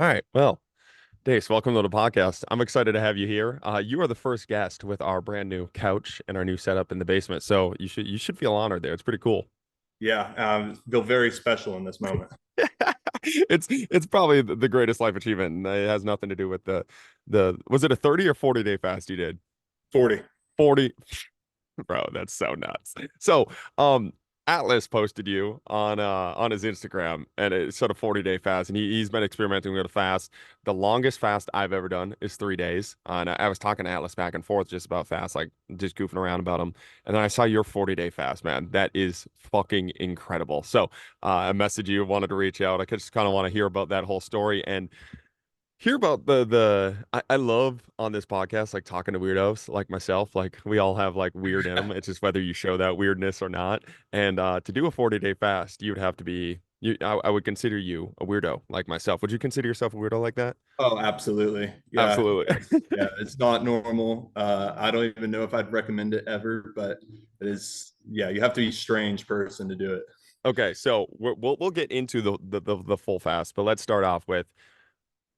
All right. Well, Dace, welcome to the podcast. I'm excited to have you here. You are the first guest with our brand new couch and our new setup in the basement. So you should feel honored there. It's pretty cool. Yeah, feel very special in this moment. It's probably the greatest life achievement. And it has nothing to do with the was it a 30 or 40-day fast you did? 40. 40. Bro, that's so nuts. So, um, Atlas posted you on his Instagram and it's sort of 40-day fast, and he's been experimenting with a fast. The longest fast I've ever done is 3 days. And I was talking to Atlas back and forth just about fast, like just goofing around about him. And then I saw your 40-day fast, man. That is fucking incredible. So, I messaged you, wanted to reach out. I just kind of want to hear about that whole story and hear about I love on this podcast like talking to weirdos like myself. Like we all have like weird in them. It's just whether you show that weirdness or not. And to do a 40-day fast, you would have to be I would consider you a weirdo like myself. Would you consider yourself a weirdo like that? Oh, absolutely. Yeah, Absolutely. it's not normal. I don't even know if I'd recommend it ever, but it is. Yeah, you have to be a strange person to do it. Okay, so we'll get into the full fast, but let's start off with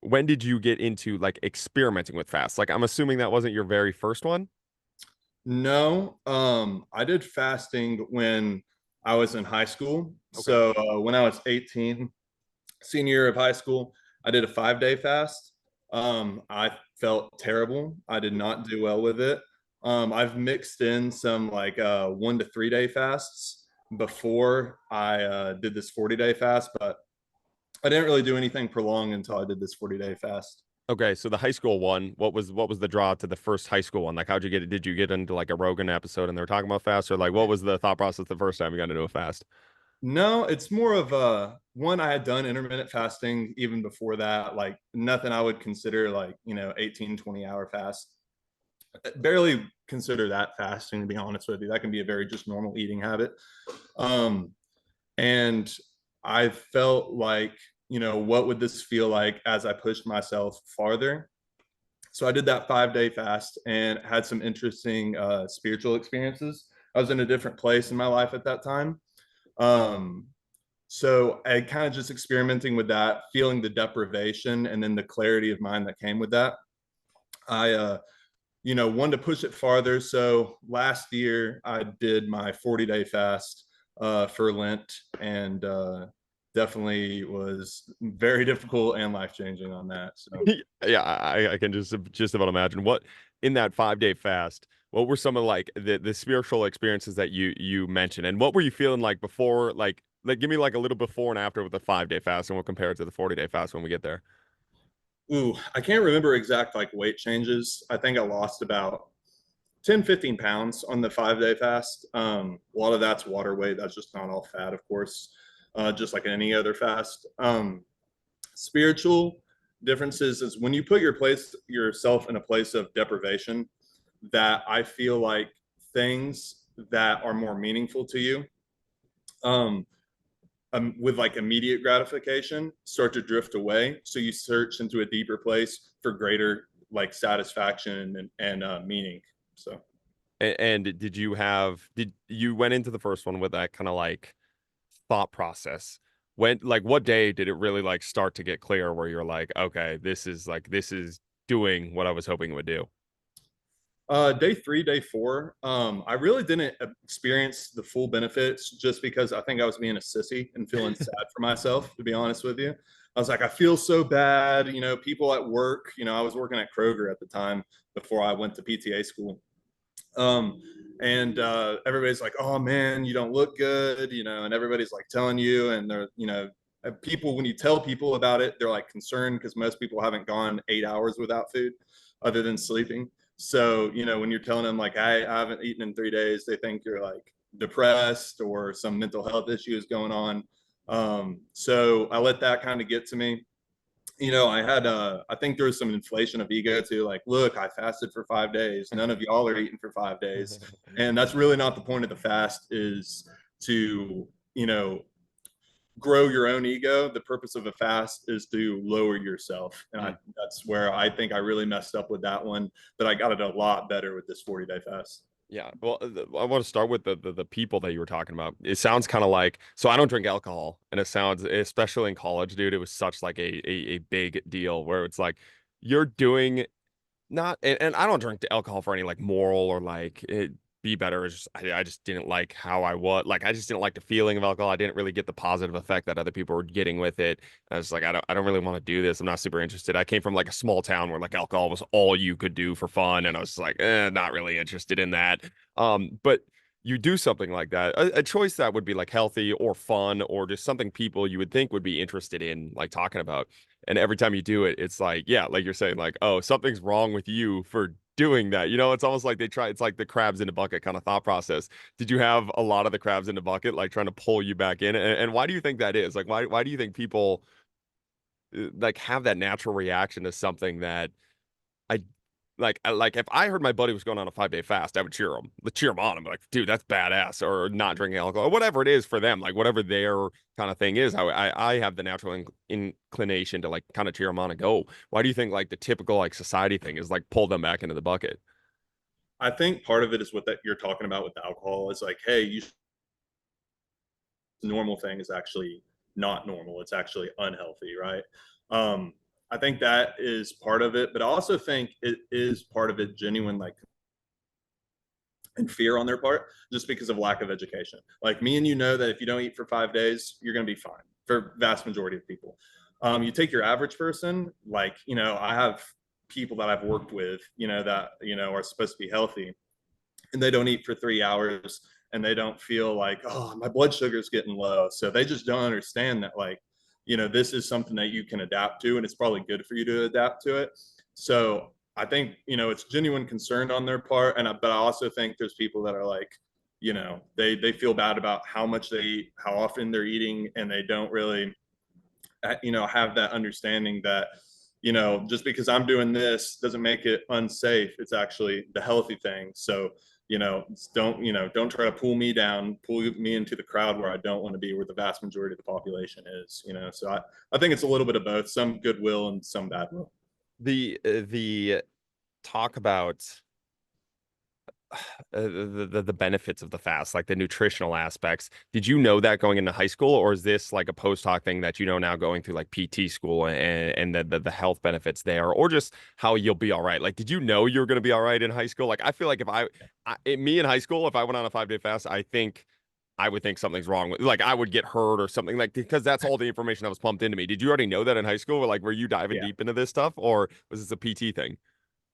when did you get into like experimenting with fast? Like I'm assuming that wasn't your very first one. No, I did fasting when I was in high school. Okay. So when I was 18, senior year of high school, I did a 5 day fast. I felt terrible. I did not do well with it. I've mixed in some like 1 to 3 day fasts before I did this 40 day fast, but I didn't really do anything prolonged until I did this 40 day fast. Okay, so the high school one, what was the draw to the first high school one? Like, how'd you get it? Did you get into like a Rogan episode and they were talking about fast, or like what was the thought process the first time you got into a fast? No, it's more of a one. I had done intermittent fasting even before that, like nothing I would consider like, 18, 20 hour fast. Barely consider that fasting, to be honest with you. That can be a very just normal eating habit. Um, and I felt like, what would this feel like as I pushed myself farther? So I did that 5 day fast and had some interesting spiritual experiences. I was in a different place in my life at that time. Um, so I kind of just experimenting with that, feeling the deprivation and then the clarity of mind that came with that. I, wanted to push it farther. So last year I did my 40 day fast for Lent, and definitely was very difficult and life changing on that. So Yeah, I can just about imagine what in that 5-day fast. What were some of like the spiritual experiences that you mentioned, and what were you feeling like before? Like give me like a little before and after with the 5-day fast, and we'll compare it to the 40-day fast when we get there. ooh, I can't remember exact like weight changes. I think I lost about 10, 15 pounds on the 5 day fast. A lot of that's water weight. That's just not all fat, of course, just like any other fast. Spiritual differences is when you put yourself in a place of deprivation, that I feel like things that are more meaningful to you, um, with like immediate gratification, start to drift away. So you search into a deeper place for greater like satisfaction and meaning. So And did you went into the first one with that kind of like thought process? When like what day did it really like start to get clear where you're like, okay, this is doing what I was hoping it would do? day 3, day 4, I really didn't experience the full benefits just because I think I was being a sissy and feeling sad for myself, to be honest with you. I was like, I feel so bad. People at work, I was working at Kroger at the time before I went to PTA school. Um, and everybody's like, oh man, you don't look good, and everybody's like telling you, and they're, people, when you tell people about it, they're like concerned because most people haven't gone 8 hours without food other than sleeping. So, when you're telling them like, I haven't eaten in 3 days, they think you're like depressed or some mental health issues going on. So I let that kind of get to me. I think there was some inflation of ego too. Like, look, I fasted for 5 days. None of y'all are eating for 5 days. And that's really not the point of the fast, is to, grow your own ego. The purpose of a fast is to lower yourself. And Mm. that's where I think I really messed up with that one, but I got it a lot better with this 40 day fast. Yeah. Well, I want to start with the people that you were talking about. It sounds kind of like, so I don't drink alcohol, and it sounds, especially in college, dude, it was such like a big deal where it's like you're doing not, and I don't drink the alcohol for any like moral or like be better. It's just, I just didn't like how I was. Like I just didn't like the feeling of alcohol. I didn't really get the positive effect that other people were getting with it. I was like, I don't really want to do this. I'm not super interested. I came from like a small town where like alcohol was all you could do for fun, and I was like, not really interested in that. But you do something like that, a choice that would be like healthy or fun or just something people you would think would be interested in, like talking about. And every time you do it, it's like, yeah, like you're saying, like, oh, something's wrong with you for doing that. You know, it's almost like they try, it's like the crabs in a bucket kind of thought process. Did you have a lot of the crabs in the bucket, like trying to pull you back in? And why do you think that is? Like, why do you think people like have that natural reaction to something that I like if I heard my buddy was going on a 5 day fast, I would cheer him on. I'm like, dude, that's badass, or not drinking alcohol, or whatever it is for them, like whatever their kind of thing is. I have the natural inclination to like kind of cheer them on and go. Why do you think like the typical like society thing is like pull them back into the bucket? I think part of it is what that you're talking about with the alcohol is like, hey, you normal thing is actually not normal. It's actually unhealthy, right? Um, I think that is part of it, but I also think it is part of it genuine like and fear on their part just because of lack of education. Like me and you know that if you don't eat for 5 days, you're going to be fine for vast majority of people. You take your average person, like, you know, I have people that I've worked with, you know, that, you know, are supposed to be healthy and they don't eat for 3 hours and they don't feel like, oh, my blood sugar is getting low. So they just don't understand that, like, you know, this is something that you can adapt to and it's probably good for you to adapt to it. So I think, you know, it's genuine concern on their part. But I also think there's people that are like, you know, they feel bad about how much they eat, how often they're eating, and they don't really, you know, have that understanding that, you know, just because I'm doing this doesn't make it unsafe. It's actually the healthy thing. So, you know, don't try to pull me down, pull me into the crowd where I don't want to be, where the vast majority of the population is, you know. So I think it's a little bit of both, some goodwill and some bad will. The talk about the benefits of the fast, like the nutritional aspects. Did you know that going into high school, or is this like a post hoc thing that you know now going through like PT school and the health benefits there, or just how you'll be all right? Like, did you know you were going to be all right in high school? Like, I feel like if me in high school, if I went on a 5 day fast, I think I would think something's wrong with, like, I would get hurt or something, like, because that's all the information that was pumped into me. Did you already know that in high school? Or, like, were you diving Yeah. deep into this stuff, or was this a PT thing?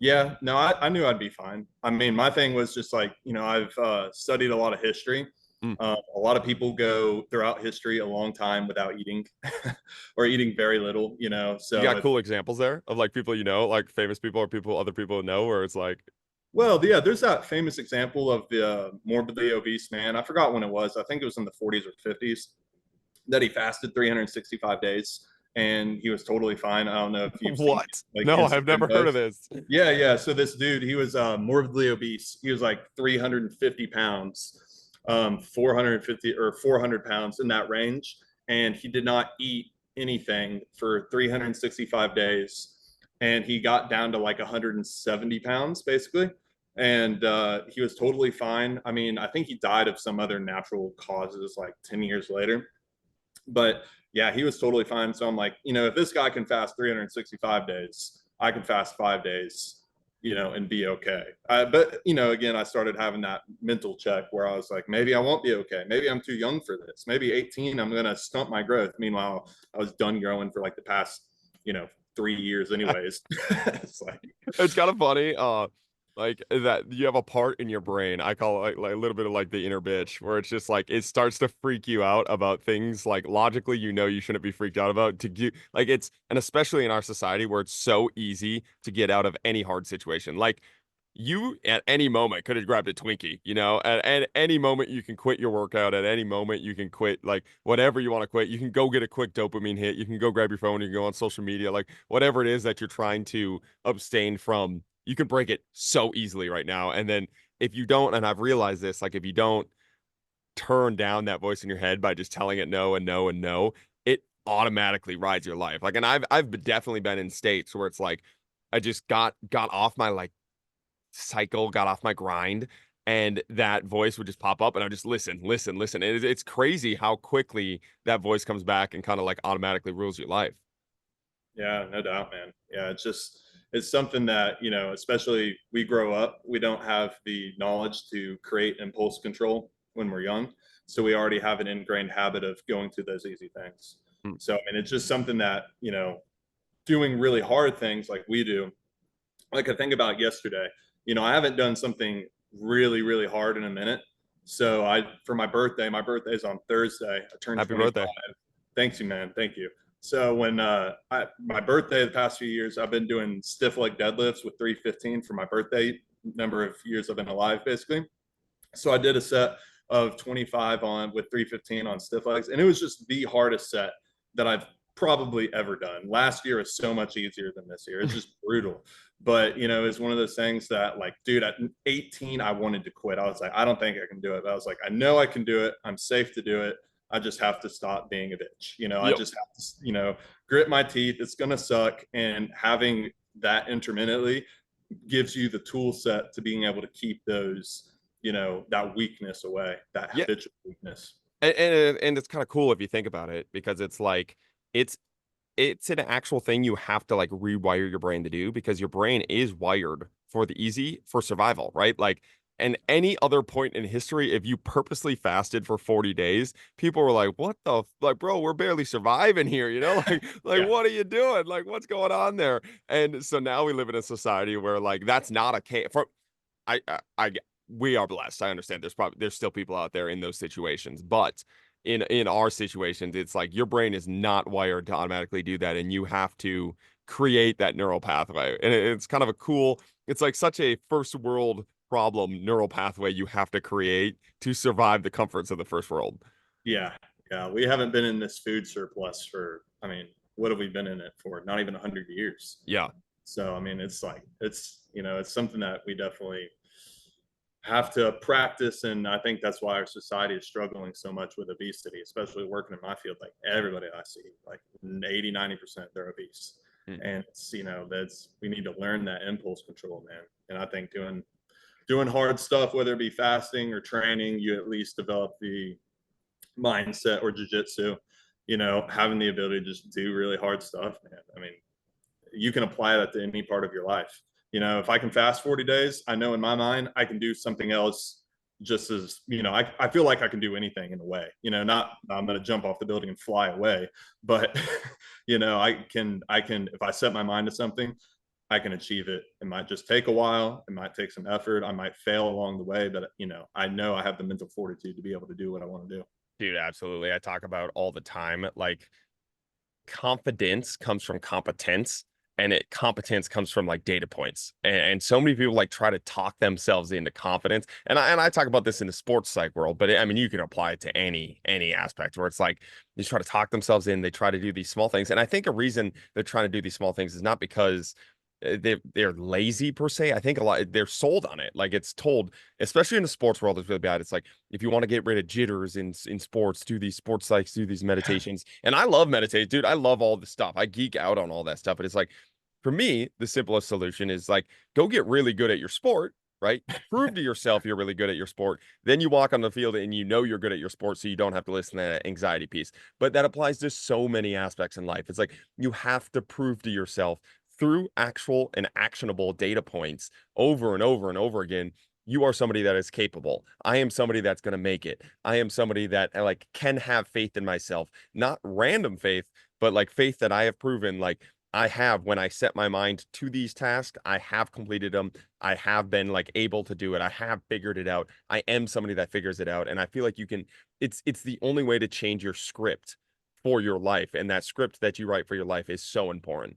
Yeah, no, I knew I'd be fine. I mean, my thing was just like, you know, I've studied a lot of history. Mm. A lot of people go throughout history a long time without eating or eating very little, you know. You So got if, cool examples there of like people you know, like famous people or people other people know, where it's like, well, yeah, there's that famous example of the morbidly obese man. I forgot when it was. I think it was in the 40s or 50s that he fasted 365 days and he was totally fine. I don't know if you've seen what? like No, I've Instagram never heard of posts. this. Yeah, yeah. So this dude, he was morbidly obese. He was like 350 pounds, 450 or 400 pounds in that range. And he did not eat anything for 365 days. And he got down to like 170 pounds basically. And he was totally fine. I mean, I think he died of some other natural causes like 10 years later. But yeah, he was totally fine. So I'm like, you know, if this guy can fast 365 days, I can fast 5 days, you know, and be okay. But, you know, again, I started having that mental check where I was like, maybe I won't be okay. Maybe I'm too young for this. Maybe 18, I'm going to stunt my growth. Meanwhile, I was done growing for like the past, you know, 3 years, anyways. It's like, It's kind of funny. Like that you have a part in your brain. I call it like a little bit of like the inner bitch, where it's just like it starts to freak you out about things like logically you know you shouldn't be freaked out about to get like it's, and especially in our society where it's so easy to get out of any hard situation. Like you at any moment could have grabbed a Twinkie, you know, at any moment you can quit your workout. At any moment you can quit like whatever you want to quit. You can go get a quick dopamine hit. You can go grab your phone. You can go on social media, like whatever it is that you're trying to abstain from. You can break it so easily right now. And then if you don't, and I've realized this, like if you don't turn down that voice in your head by just telling it no and no and no, it automatically rides your life. Like, and I've definitely been in states where it's like I just got off my like cycle, got off my grind, and that voice would just pop up, and I just listen, listen, listen. And it's crazy how quickly that voice comes back and kind of like automatically rules your life. Yeah, no doubt, man. Yeah, it's something that, especially we grow up, we don't have the knowledge to create impulse control when we're young. So we already have an ingrained habit of going through those easy things. Mm. So, I mean, it's just something that, doing really hard things like we do, like I think about yesterday, I haven't done something really, really hard in a minute. So for my birthday is on Thursday. I turned Happy 25. birthday. Thanks you, man. Thank you. So when my birthday the past few years, I've been doing stiff leg deadlifts with 315 for my birthday number of years I've been alive, basically. So I did a set of 25 on with 315 on stiff legs, and it was just the hardest set that I've probably ever done. Last year was so much easier than this year. It's just brutal. But it's one of those things that, like, dude, at 18, I wanted to quit. I was like, I don't think I can do it. But I was like, I know I can do it. I'm safe to do it. I just have to stop being a bitch. I Yep. just have to, grit my teeth. It's gonna suck. And having that intermittently gives you the tool set to being able to keep those, that weakness away, that Yeah. habitual weakness. And it's kind of cool if you think about it, because it's like it's it's an actual thing you have to like rewire your brain to do, because your brain is wired for the easy, for survival, right? Like, and any other point in history, if you purposely fasted for 40 days, people were like, what the like, bro, we're barely surviving here, you know? Like Yeah. what are you doing? Like what's going on there? And so now we live in a society where like that's not a case for I we are blessed. I understand there's still people out there in those situations, but in our situations, it's like your brain is not wired to automatically do that, and you have to create that neural pathway. And it's kind of a cool, it's like such a first world problem neural pathway you have to create to survive the comforts of the first world. Yeah. Yeah. We haven't been in this food surplus for, I mean, what have we been in it for? Not even 100 years. Yeah. So, I mean, it's like, it's something that we definitely have to practice. And I think that's why our society is struggling so much with obesity, especially working in my field. Like everybody I see, like 80, 90%, they're obese. Mm. And we need to learn that impulse control, man. And I think doing hard stuff, whether it be fasting or training, you at least develop the mindset, or jujitsu, having the ability to just do really hard stuff, man. I mean, you can apply that to any part of your life. If I can fast 40 days, I know in my mind I can do something else just as, I feel like I can do anything in a way, not I'm going to jump off the building and fly away, but, if I set my mind to something, I can achieve it. It might just take a while. It might take some effort. I might fail along the way, but, I know I have the mental fortitude to be able to do what I want to do. Dude, absolutely. I talk about all the time. Like confidence comes from competence, and competence comes from like data points, and so many people like try to talk themselves into confidence, and I talk about this in the sports psych world, but I mean you can apply it to any aspect where it's like they try to talk themselves in, they try to do these small things. And I think a reason they're trying to do these small things is not because they're lazy per se. I think a lot they're sold on it. Like it's told, especially in the sports world, it's really bad. It's like if you want to get rid of jitters in sports, do these sports psychs, do these meditations. And I love meditate, dude. I love all this stuff. I geek out on all that stuff. But it's like for me, the simplest solution is like go get really good at your sport, right? Prove to yourself you're really good at your sport. Then you walk on the field and you know you're good at your sport, so you don't have to listen to that anxiety piece. But that applies to so many aspects in life. It's like you have to prove to yourself through actual and actionable data points over and over and over again, you are somebody that is capable. I am somebody that's going to make it. I am somebody that like can have faith in myself, not random faith, but like faith that I have proven like I have when I set my mind to these tasks, I have completed them. I have been like able to do it. I have figured it out. I am somebody that figures it out. And I feel like you can, it's the only way to change your script for your life. And that script that you write for your life is so important.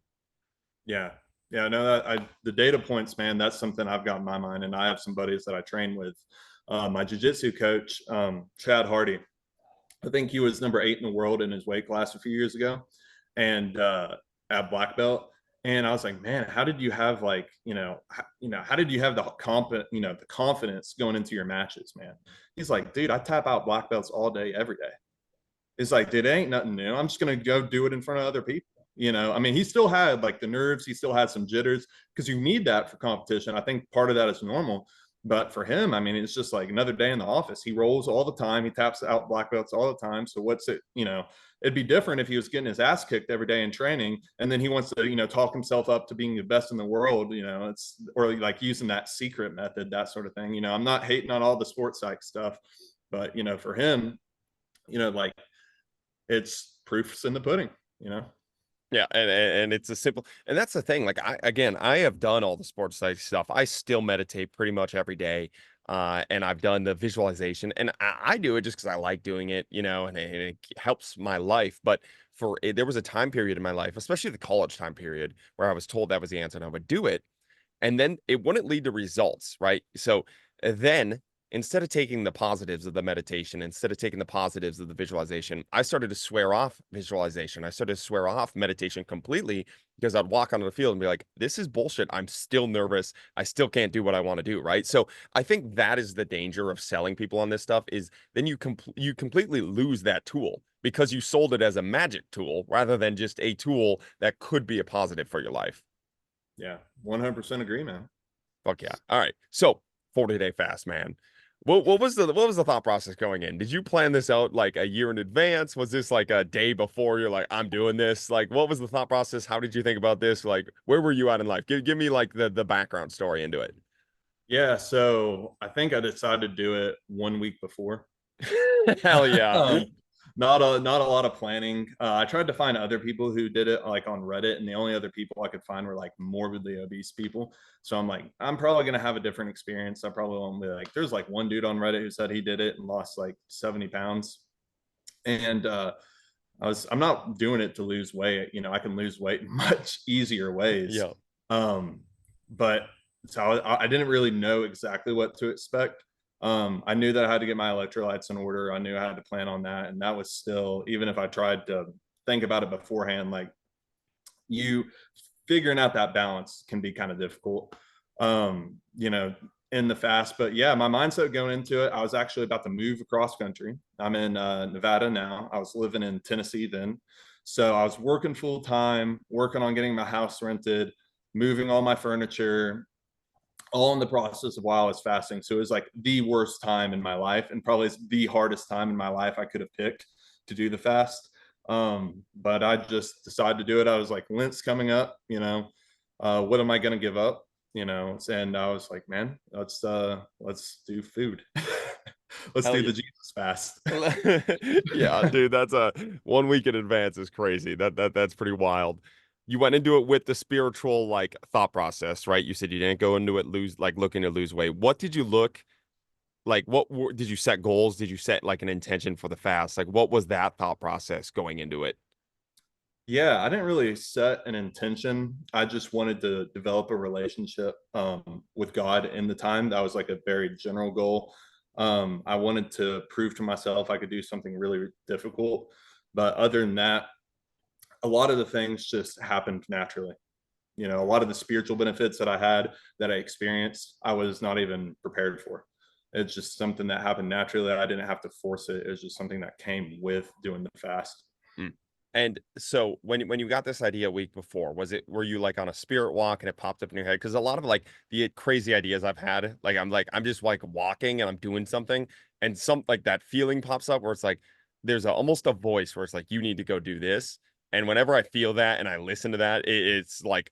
Yeah. Yeah, no, the data points, man, that's something I've got in my mind. And I have some buddies that I train with. My jujitsu coach, Chad Hardy, I think he was number 8 in the world in his weight class a few years ago, and at black belt. And I was like, man, how did you have like, how did you have the confidence going into your matches, man? He's like, dude, I tap out black belts all day, every day. It's like, dude, it ain't nothing new. I'm just gonna go do it in front of other people. I mean, he still had like the nerves, he still had some jitters because you need that for competition. I think part of that is normal, But for him, I mean, it's just like another day in the office. He rolls all the time. He taps out black belts all the time. So what's it, it'd be different if he was getting his ass kicked every day in training and then he wants to, talk himself up to being the best in the world, it's or like using that secret method, that sort of thing. I'm not hating on all the sports psych stuff, but for him, like it's proofs in the pudding, you know? Yeah, and it's a simple, and that's the thing. Like I have done all the sports psych stuff. I still meditate pretty much every day, and I've done the visualization, and I do it just because I like doing it, and it helps my life. But there was a time period in my life, especially the college time period, where I was told that was the answer, and I would do it, and then it wouldn't lead to results, right? So then instead of taking the positives of the meditation, instead of taking the positives of the visualization, I started to swear off visualization. I started to swear off meditation completely because I'd walk onto the field and be like, this is bullshit. I'm still nervous. I still can't do what I want to do, right? So I think that is the danger of selling people on this stuff is then you completely lose that tool because you sold it as a magic tool rather than just a tool that could be a positive for your life. Yeah, 100% agree, man. Fuck yeah. All right. So 40-day fast, man. What was the thought process going in? Did you plan this out like a year in advance? Was this like a day before you're like, I'm doing this? Like, what was the thought process? How did you think about this? Like, where were you at in life? Give me like the background story into it. Yeah, so I think I decided to do it 1 week before. Hell yeah. um, not a lot of planning. I tried to find other people who did it like on Reddit, and the only other people I could find were like morbidly obese people. So I'm like, I'm probably gonna have a different experience. I probably won't be like. There's like one dude on Reddit who said he did it and lost like 70 pounds, and I'm not doing it to lose weight. I can lose weight in much easier ways. Yeah. Um, but so I didn't really know exactly what to expect. I knew that I had to get my electrolytes in order. I knew I had to plan on that. And that was still, even if I tried to think about it beforehand, like you figuring out that balance can be kind of difficult, in the fast. But yeah, my mindset going into it, I was actually about to move across country. I'm in Nevada now. I was living in Tennessee then. So I was working full time, working on getting my house rented, moving all my furniture, all in the process of while I was fasting. So it was like the worst time in my life and probably the hardest time in my life I could have picked to do the fast. But I just decided to do it. I was like, Lent's coming up, what am I going to give up? And I was like, man, let's do food. Let's Hell do yeah. the Jesus fast. Yeah, dude, that's a 1 week in advance is crazy. That's pretty wild. You went into it with the spiritual like thought process, right? You said you didn't go into it looking to lose weight. What did you look like? Did you set goals? Did you set like an intention for the fast? Like what was that thought process going into it? Yeah, I didn't really set an intention. I just wanted to develop a relationship with God in the time. That was like a very general goal. I wanted to prove to myself I could do something really difficult. But other than that, a lot of the things just happened naturally. A lot of the spiritual benefits that I had, that I experienced, I was not even prepared for. It's just something that happened naturally. I didn't have to force it. It was just something that came with doing the fast. Mm. And so when you got this idea a week before, were you like on a spirit walk and it popped up in your head? Because a lot of like the crazy ideas I've had, I'm just like walking and I'm doing something and some like that feeling pops up where it's like there's almost a voice where it's like you need to go do this. And whenever I feel that and I listen to that, it's like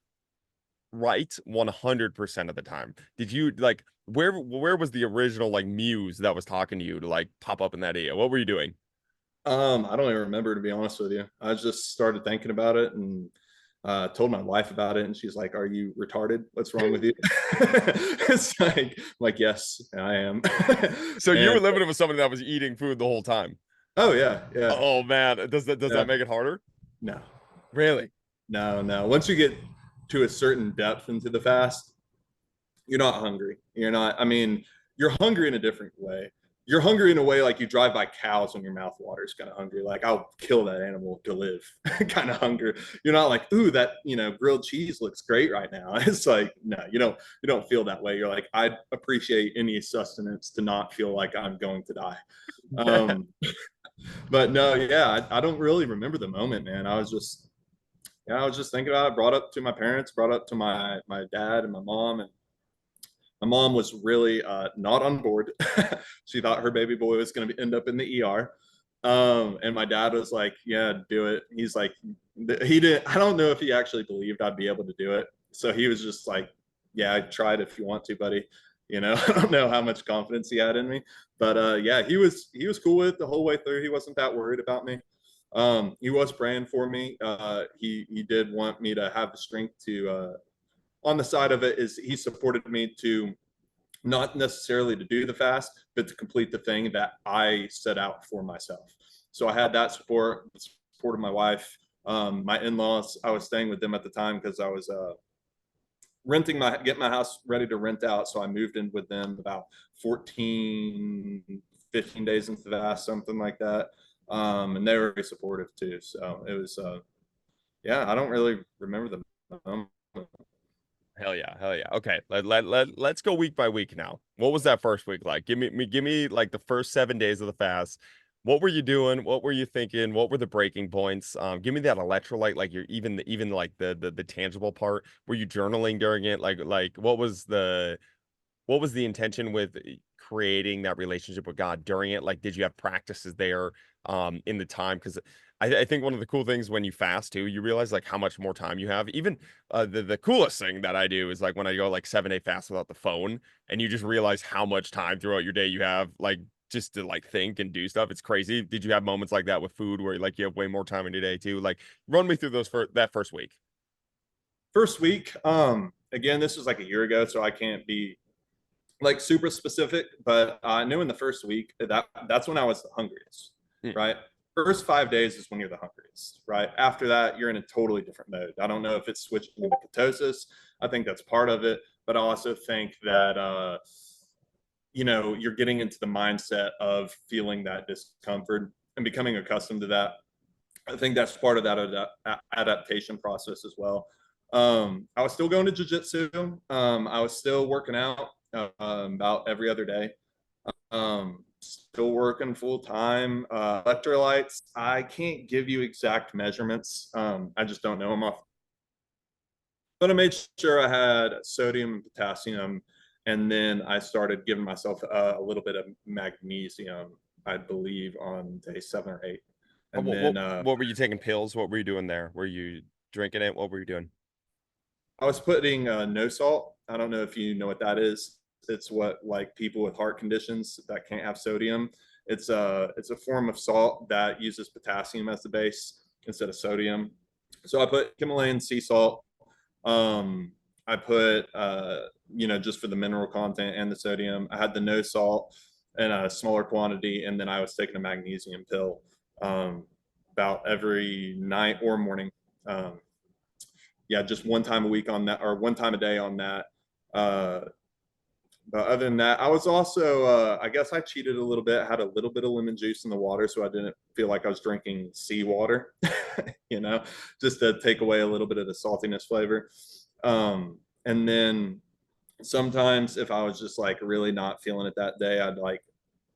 right 100% of the time. Did you like where was the original like muse that was talking to you to like pop up in that idea? What were you doing? I don't even remember, to be honest with you. I just started thinking about it and told my wife about it, and she's like, "Are you retarded? What's wrong with you?" It's like, yes, I am. So you were And living with somebody that was eating food the whole time. oh yeah, yeah, Oh man, does that yeah. make it harder? No, Really? no, no. Once you get to a certain depth into the fast, you're not hungry. You're not. I mean, you're hungry in a different way. You're hungry in a way like you drive by cows when your mouth waters, kind of hungry. Like I'll kill that animal to live, kind of hunger. You're not like, ooh, that grilled cheese looks great right now. It's like, no, you don't feel that way. You're like, I appreciate any sustenance to not feel like I'm going to die. Um, but no, yeah, I don't really remember the moment, man. I was just thinking about it. Brought up to my parents, brought up to my dad and my mom, and My mom was really not on board. She thought her baby boy was going to end up in the ER. And my dad was like, yeah, do it. He's like, he didn't, I don't know if he actually believed I'd be able to do it. So he was just like, yeah, I tried if you want to, buddy. You know, I don't know how much confidence he had in me, but yeah, he was cool with it the whole way through. He wasn't that worried about me. He was praying for me. He did want me to have the strength to on the side of it is he supported me to not necessarily to do the fast, but to complete the thing that I set out for myself. So I had that support, the support of my wife, my in-laws. I was staying with them at the time because I was getting my house ready to rent out. So I moved in with them about 14, 15 days into the fast, something like that. And they were very supportive too. So it was, yeah, I don't really remember the moment. Hell yeah, hell yeah. Okay, let's go week by week now. What was that first week like? Give me like the first 7 days of the fast. What were you doing? What were you thinking? What were the breaking points? Give me that electrolyte, like you're even like the tangible part. Were you journaling during it? Like what was the intention with creating that relationship with God during it? Like, did you have practices there in the time? Because I think one of the cool things when you fast too, you realize like how much more time you have. Even the coolest thing that I do is like when I go like 7 day fast without the phone, and you just realize how much time throughout your day you have, like just to like think and do stuff. It's crazy. Did you have moments like that with food where like you have way more time in your day too? Like, run me through those for that first week. First week, again, this was like a year ago, so I can't be like super specific, but I knew in the first week that's when I was the hungriest, Mm. right? First 5 days is when you're the hungriest, right? After that, you're in a totally different mode. I don't know if it's switching into ketosis. I think that's part of it, but I also think that you're getting into the mindset of feeling that discomfort and becoming accustomed to that. I think that's part of that adaptation process as well. I was still going to jujitsu. I was still working out about every other day. Still working full time. Electrolytes, I can't give you exact measurements. I just don't know them off. But I made sure I had sodium and potassium, and then I started giving myself a little bit of magnesium, I believe, on day 7 or 8. And What then what were you taking pills? What were you doing there? Were you drinking it? What were you doing? I was putting no salt. I don't know if you know what that is. It's what like people with heart conditions that can't have sodium. It's a form of salt that uses potassium as the base instead of sodium. So I put Himalayan sea salt. I put just for the mineral content and the sodium. I had the no salt in a smaller quantity, and then I was taking a magnesium pill about every night or morning. Um, yeah, just one time a week on that, or one time a day on that. Uh, but other than that, I was also, I guess I cheated a little bit, had a little bit of lemon juice in the water so I didn't feel like I was drinking seawater, you know, just to take away a little bit of the saltiness flavor. And then sometimes if I was just like really not feeling it that day, I'd like,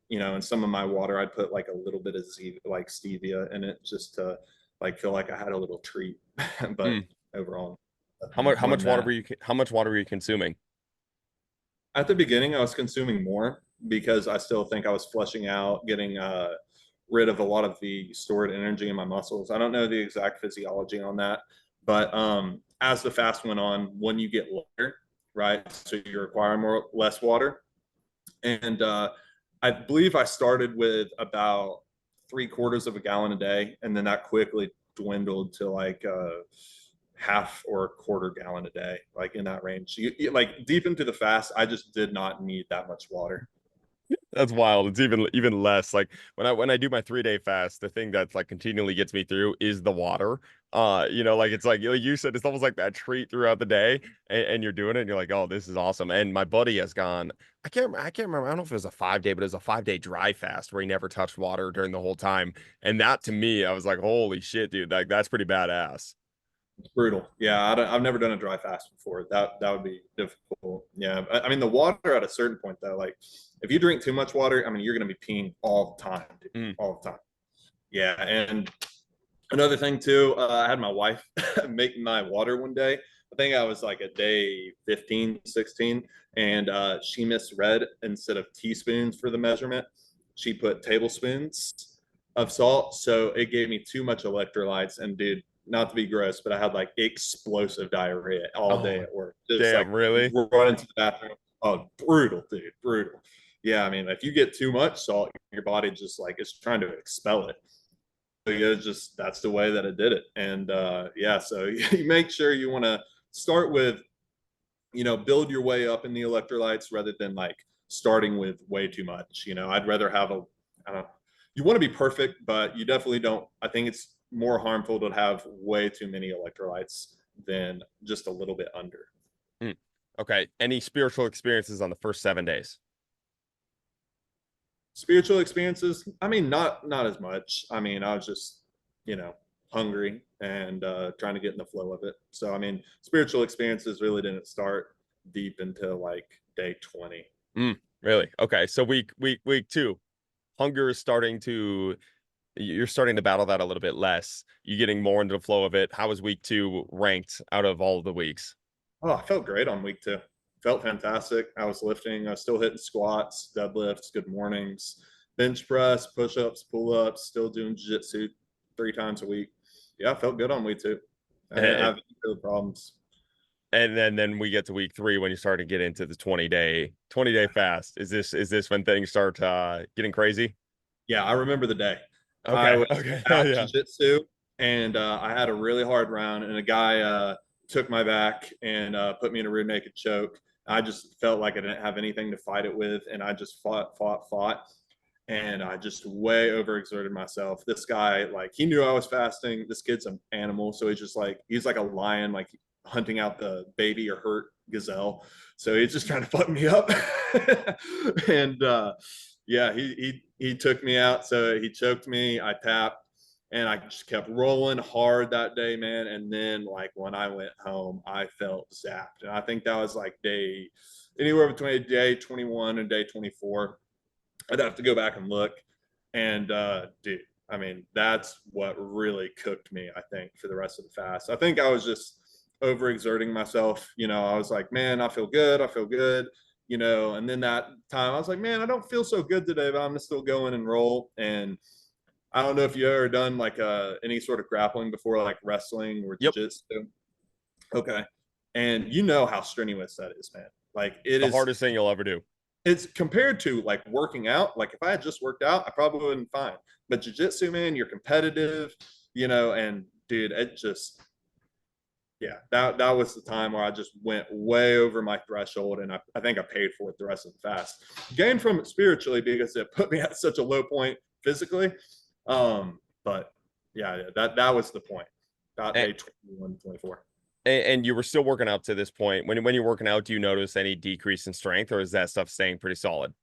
in some of my water, I'd put like a little bit of like stevia in it just to like feel like I had a little treat. But Mm. overall, How much how more much than water that. were how much water were you consuming? At the beginning, I was consuming more because I still think I was flushing out, getting rid of a lot of the stored energy in my muscles. I don't know the exact physiology on that, but as the fast went on, when you get lighter, right, so you require less water, and I believe I started with about 3/4 of a gallon a day, and then that quickly dwindled to like half or a quarter gallon a day, like in that range. Like deep into the fast, I just did not need that much water. That's wild. It's even less. Like when I do my 3 day fast, the thing that's like continually gets me through is the water. Like it's like you said, it's almost like that treat throughout the day, and you're doing it, and you're like, oh, this is awesome. And my buddy has gone. I can't remember. I don't know if it was a 5 day, but it was a 5 day dry fast where he never touched water during the whole time. And that to me, I was like, holy shit, dude, like that's pretty badass. It's brutal. Yeah, I've never done a dry fast before. That would be difficult. Yeah, I mean the water at a certain point though, like if you drink too much water, I mean you're going to be peeing all the time, dude, Mm. all the time. Yeah, and another thing too, I had my wife make my water one day. I think I was like a day 15, 16, and she misread instead of teaspoons for the measurement. She put tablespoons of salt. So it gave me too much electrolytes. And dude, not to be gross, but I had like explosive diarrhea all day Oh, at work. Just like damn, really? running to the bathroom. Oh, brutal, dude, brutal. Yeah, I mean, if you get too much salt, your body just like is trying to expel it. It's just that's the way that it did it. And yeah, so you make sure you want to start with, build your way up in the electrolytes rather than like starting with way too much. I'd rather have I don't know, you want to be perfect, but you definitely don't. I think it's more harmful to have way too many electrolytes than just a little bit under. Mm. Okay. Any spiritual experiences on the first 7 days? Spiritual experiences, I mean, not as much. I mean, I was just, you know, hungry and trying to get in the flow of it. So I mean, spiritual experiences really didn't start deep until like day 20. Really? Okay. So week two, hunger is starting to you're starting to battle that a little bit less. You getting more into the flow of it. How was week two ranked out of all of the weeks? Oh, I felt great on week 2. Felt fantastic. I was lifting. I was still hitting squats, deadlifts, good mornings, bench press, push ups, pull ups, still doing jiu jitsu 3 times a week. Yeah, I felt good on week 2. I didn't And, have any real problems. and then we get to week three when you start to get into the 20-day fast. Is this when things start getting crazy? Yeah, I remember the day. I Okay. was Okay. at Yeah. jiu-jitsu and I had a really hard round and a guy took my back and put me in a rear naked choke. I just felt like I didn't have anything to fight it with and I just fought. And I just way overexerted myself. This guy, like, he knew I was fasting. This kid's an animal. So he's like a lion, like hunting out the baby or hurt gazelle. So he's just trying to fuck me up. And yeah, he took me out. So he choked me. I tapped, and I just kept rolling hard that day, man. And then like when I went home, I felt zapped, and I think that was like day anywhere between day 21 and day 24. I'd have to go back and look. And dude, I mean, that's what really cooked me, I think, for the rest of the fast. I think I was just overexerting myself. I was like, man, I feel good. I feel good. And then that time I was like, man, I don't feel so good today, but I'm gonna still go in and roll. And I don't know if you ever done like any sort of grappling before, like wrestling or Yep. jujitsu. Okay. And you know how strenuous that is, man. Like it The is hardest thing you'll ever do. it's compared to like working out. Like if I had just worked out, I probably wouldn't fine. But jujitsu, man, you're competitive, and dude, it just yeah, that was the time where I just went way over my threshold, and I think I paid for it the rest of the fast. Gained from it spiritually because it put me at such a low point physically. But yeah, that was the point. About And, day 21, 24. and you were still working out to this point. When you're working out, do you notice any decrease in strength, or is that stuff staying pretty solid?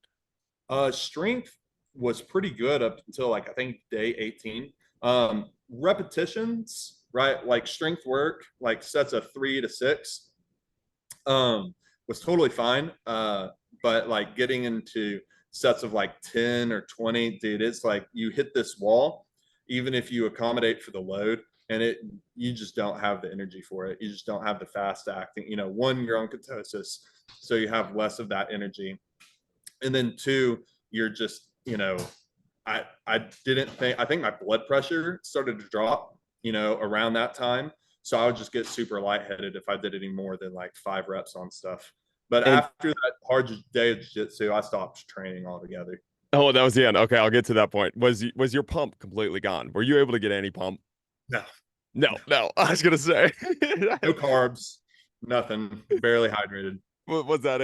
Strength was pretty good up until like I think day 18. Repetitions, right? Like strength work, like sets of 3 to 6, was totally fine. But like getting into sets of like 10 or 20, dude, it's like you hit this wall, even if you accommodate for the load, and you just don't have the energy for it. You just don't have the fast acting. One, you're on ketosis, so you have less of that energy, and then two, you're just I didn't think I think my blood pressure started to drop around that time, so I would just get super lightheaded if I did any more than like 5 reps on stuff. But And after that hard day of jiu-jitsu, I stopped training altogether. oh, that was the end. Okay, I'll get to that point. Was your pump completely gone? Were you able to get any pump? No, No, no. I was gonna say. no carbs, nothing, barely hydrated. Was that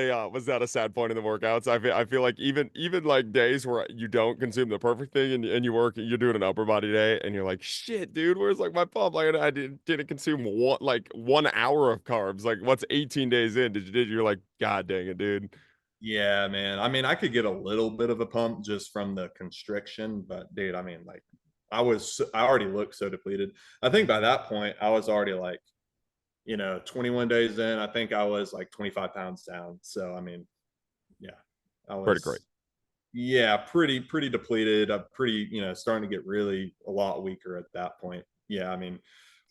a sad point in the workouts? I feel like even like days where you don't consume the perfect thing and you're doing an upper body day and you're like, shit, dude, where's like my pump? Like I didn't consume 1 hour of carbs. Like what's 18 days in? You're like, God dang it, dude. Yeah, man. I mean, I could get a little bit of a pump just from the constriction, but dude, I mean, like, I already looked so depleted. I think by that point, I was already like, 21 days in. I think I was like 25 pounds down. So, I mean, yeah, I Pretty great. was, yeah, pretty depleted. I'm pretty, starting to get really a lot weaker at that point. Yeah, I mean,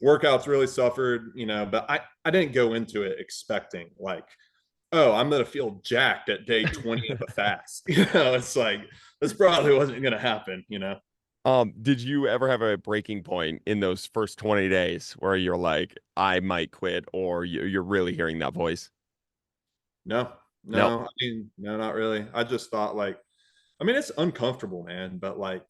workouts really suffered, but I didn't go into it expecting like, oh, I'm gonna feel jacked at day 20 of a fast. It's like this probably wasn't gonna happen. Did you ever have a breaking point in those first 20 days where you're like, I might quit, or you're really hearing that voice? No, No. no, I mean, no, not really. I just thought like, I mean, it's uncomfortable, man, but like,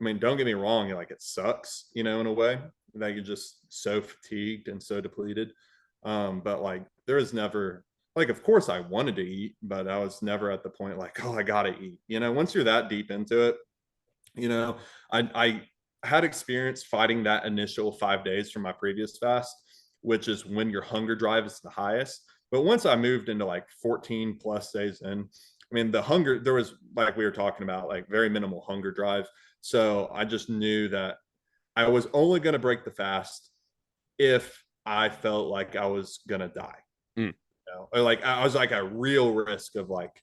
I mean, don't get me wrong, like it sucks, in a way that you're just so fatigued and so depleted. But like there was never like of course I wanted to eat, but I was never at the point like, oh, I gotta eat. Once you're that deep into it, you know, I had experience fighting that initial 5 days from my previous fast, which is when your hunger drive is the highest. But once I moved into like 14 plus days in, I mean, the hunger, there was like we were talking about, like very minimal hunger drive. So I just knew that I was only going to break the fast if I felt like I was going to die. Mm. Or like I was like a real risk of like,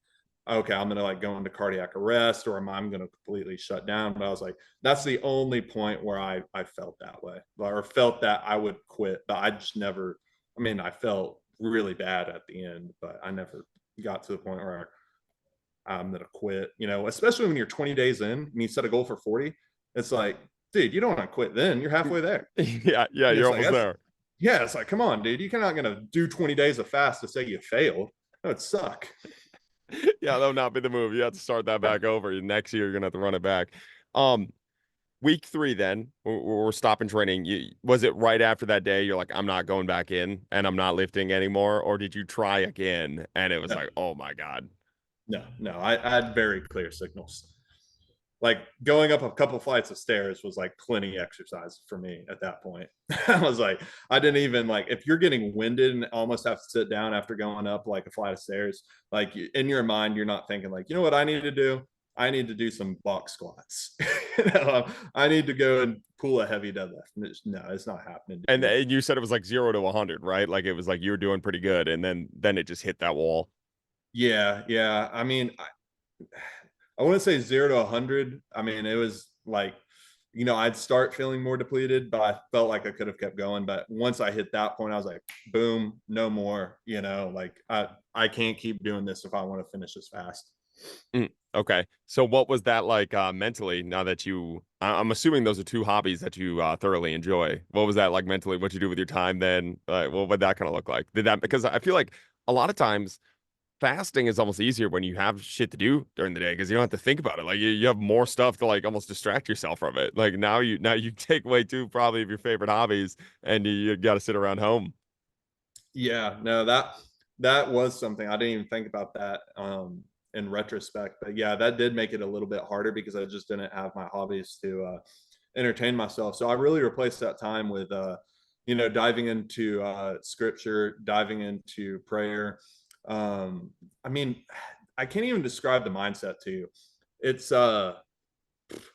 okay, I'm gonna like go into cardiac arrest or am I gonna completely shut down? But I was like, that's the only point where I felt that way or felt that I would quit. But I just never, I mean, I felt really bad at the end, but I never got to the point where I'm gonna quit, especially when you're 20 days in and you set a goal for 40. It's like, dude, you don't want to quit then. You're halfway there. Yeah, yeah, And you're it's like almost that's there. yeah, it's like, come on, dude. You're not gonna do 20 days of fast to say you failed. That would suck. Yeah, that would not be the move. You have to start that back over. Next year, you're gonna have to run it back. Um, week three, then we're stopping training. Was it right after that day? You're like, I'm not going back in, and I'm not lifting anymore, or did you try again and it was No, like, oh my God. no. I had very clear signals. Like going up a couple flights of stairs was like plenty exercise for me at that point. I was like, I didn't even like if you're getting winded and almost have to sit down after going up like a flight of stairs, like in your mind, you're not thinking like, you know what I need to do? I need to do some box squats. I need to go and pull a heavy deadlift. No, it's not happening, dude. And you said it was like 0 to 100, right? Like it was like you were doing pretty good, and then it just hit that wall. Yeah, yeah. I mean, I wouldn't say 0 to 100. I mean, it was like, I'd start feeling more depleted, but I felt like I could have kept going. But once I hit that point, I was like, boom, no more. Like I can't keep doing this if I want to finish this fast. Mm, okay. So what was that like mentally now that I'm assuming those are two hobbies that you thoroughly enjoy. What was that like mentally? What you do with your time then? What would that kind of look like? Did that because I feel like a lot of times fasting is almost easier when you have shit to do during the day because you don't have to think about it. Like you have more stuff to like almost distract yourself from it. Like now you take away two probably of your favorite hobbies and you got to sit around home. Yeah, no, that was something I didn't even think about that in retrospect. But yeah, that did make it a little bit harder because I just didn't have my hobbies to entertain myself. So I really replaced that time with diving into scripture, diving into prayer. I mean, I can't even describe the mindset to you. It's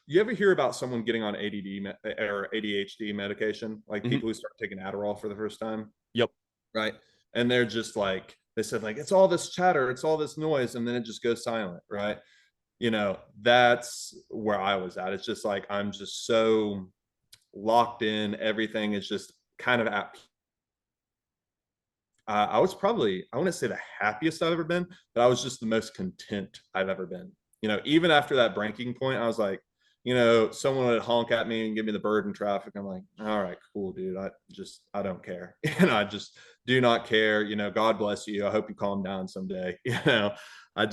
you ever hear about someone getting on or ADHD medication, like Hmm. people who start taking Adderall for the first time? Yep. Right. And they're just like, they said, like, it's all this chatter, it's all this noise, and then it just goes silent. Right. That's where I was at. It's just like, I'm just so locked in. Everything is just kind of at, I was probably, I wouldn't say the happiest I've ever been, but I was just the most content I've ever been. Even after that breaking point, I was like, someone would honk at me and give me the bird in traffic. I'm like, all right, cool, dude. I don't care. I just do not care. God bless you. I hope you calm down someday.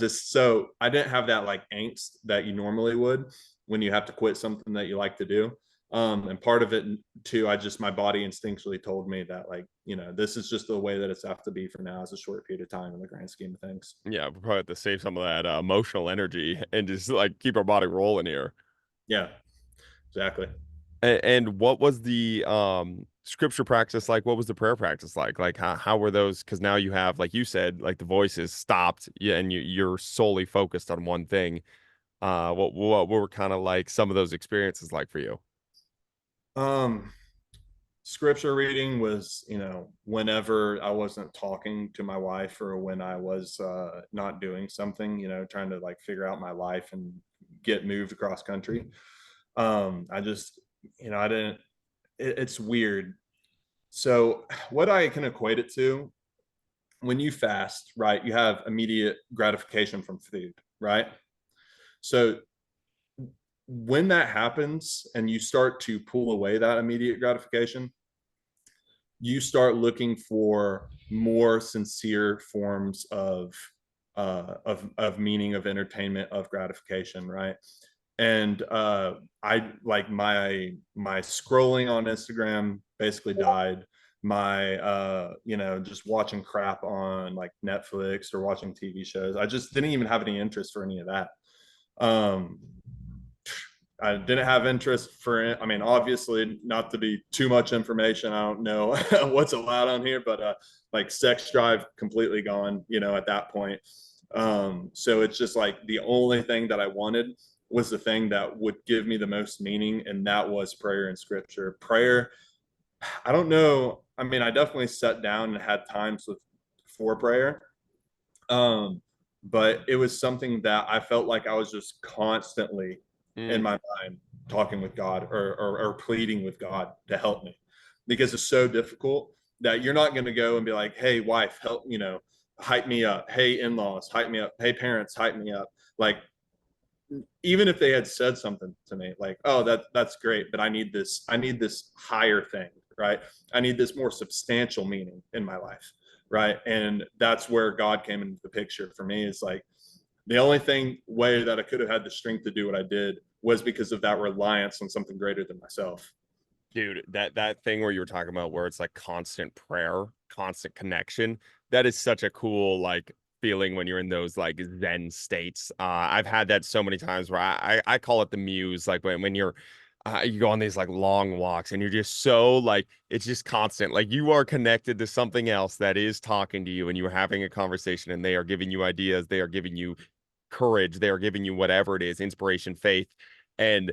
So I didn't have that like angst that you normally would when you have to quit something that you like to do. And part of it too, my body instinctually told me that like, this is just the way that it's have to be for now. It's a short period of time in the grand scheme of things. Yeah, we probably have to save some of that emotional energy and just like keep our body rolling here. Yeah, exactly. And what was the scripture practice like? What was the prayer practice like? Like how were those? Because now you have, like you said, like the voice is stopped, yeah, and you're solely focused on one thing. What were kind of like some of those experiences like for you? Um, Scripture reading was, whenever I wasn't talking to my wife or when I was not doing something, trying to like figure out my life and get moved across country. I just, I didn't. it's weird. So what I can equate it to, when you fast, right, you have immediate gratification from food, right? So when that happens and you start to pull away that immediate gratification, you start looking for more sincere forms of meaning, of entertainment, of gratification, right? And I like my scrolling on Instagram basically died. My just watching crap on like Netflix or watching TV shows. I just didn't even have any interest for any of that. Um, I didn't have interest for it. I mean, obviously, not to be too much information. I don't know what's allowed on here, but like sex drive completely gone, at that point. So it's just like the only thing that I wanted was the thing that would give me the most meaning, and that was prayer and scripture. Prayer, I don't know. I mean, I definitely sat down and had times with for prayer, um, but it was something that I felt like I was just constantly in Mm. my mind talking with God or pleading with God to help me because it's so difficult that you're not going to go and be like, hey, wife, help, hype me up. Hey, in laws, hype me up. Hey, parents, hype me up. Like, even if they had said something to me like, oh, that's great, but I need this higher thing, right? I need this more substantial meaning in my life, right? And that's where God came into the picture for me. Is like the only way that I could have had the strength to do what I did was because of that reliance on something greater than myself. Dude, that thing where you were talking about where it's like constant prayer, constant connection, that is such a cool like feeling when you're in those like Zen states. I've had that so many times where I call it the muse, like when you're you go on these like long walks and you're just so like it's just constant. Like you are connected to something else that is talking to you and you're having a conversation and they are giving you ideas, they are giving you courage, they are giving you whatever it is, inspiration, faith. And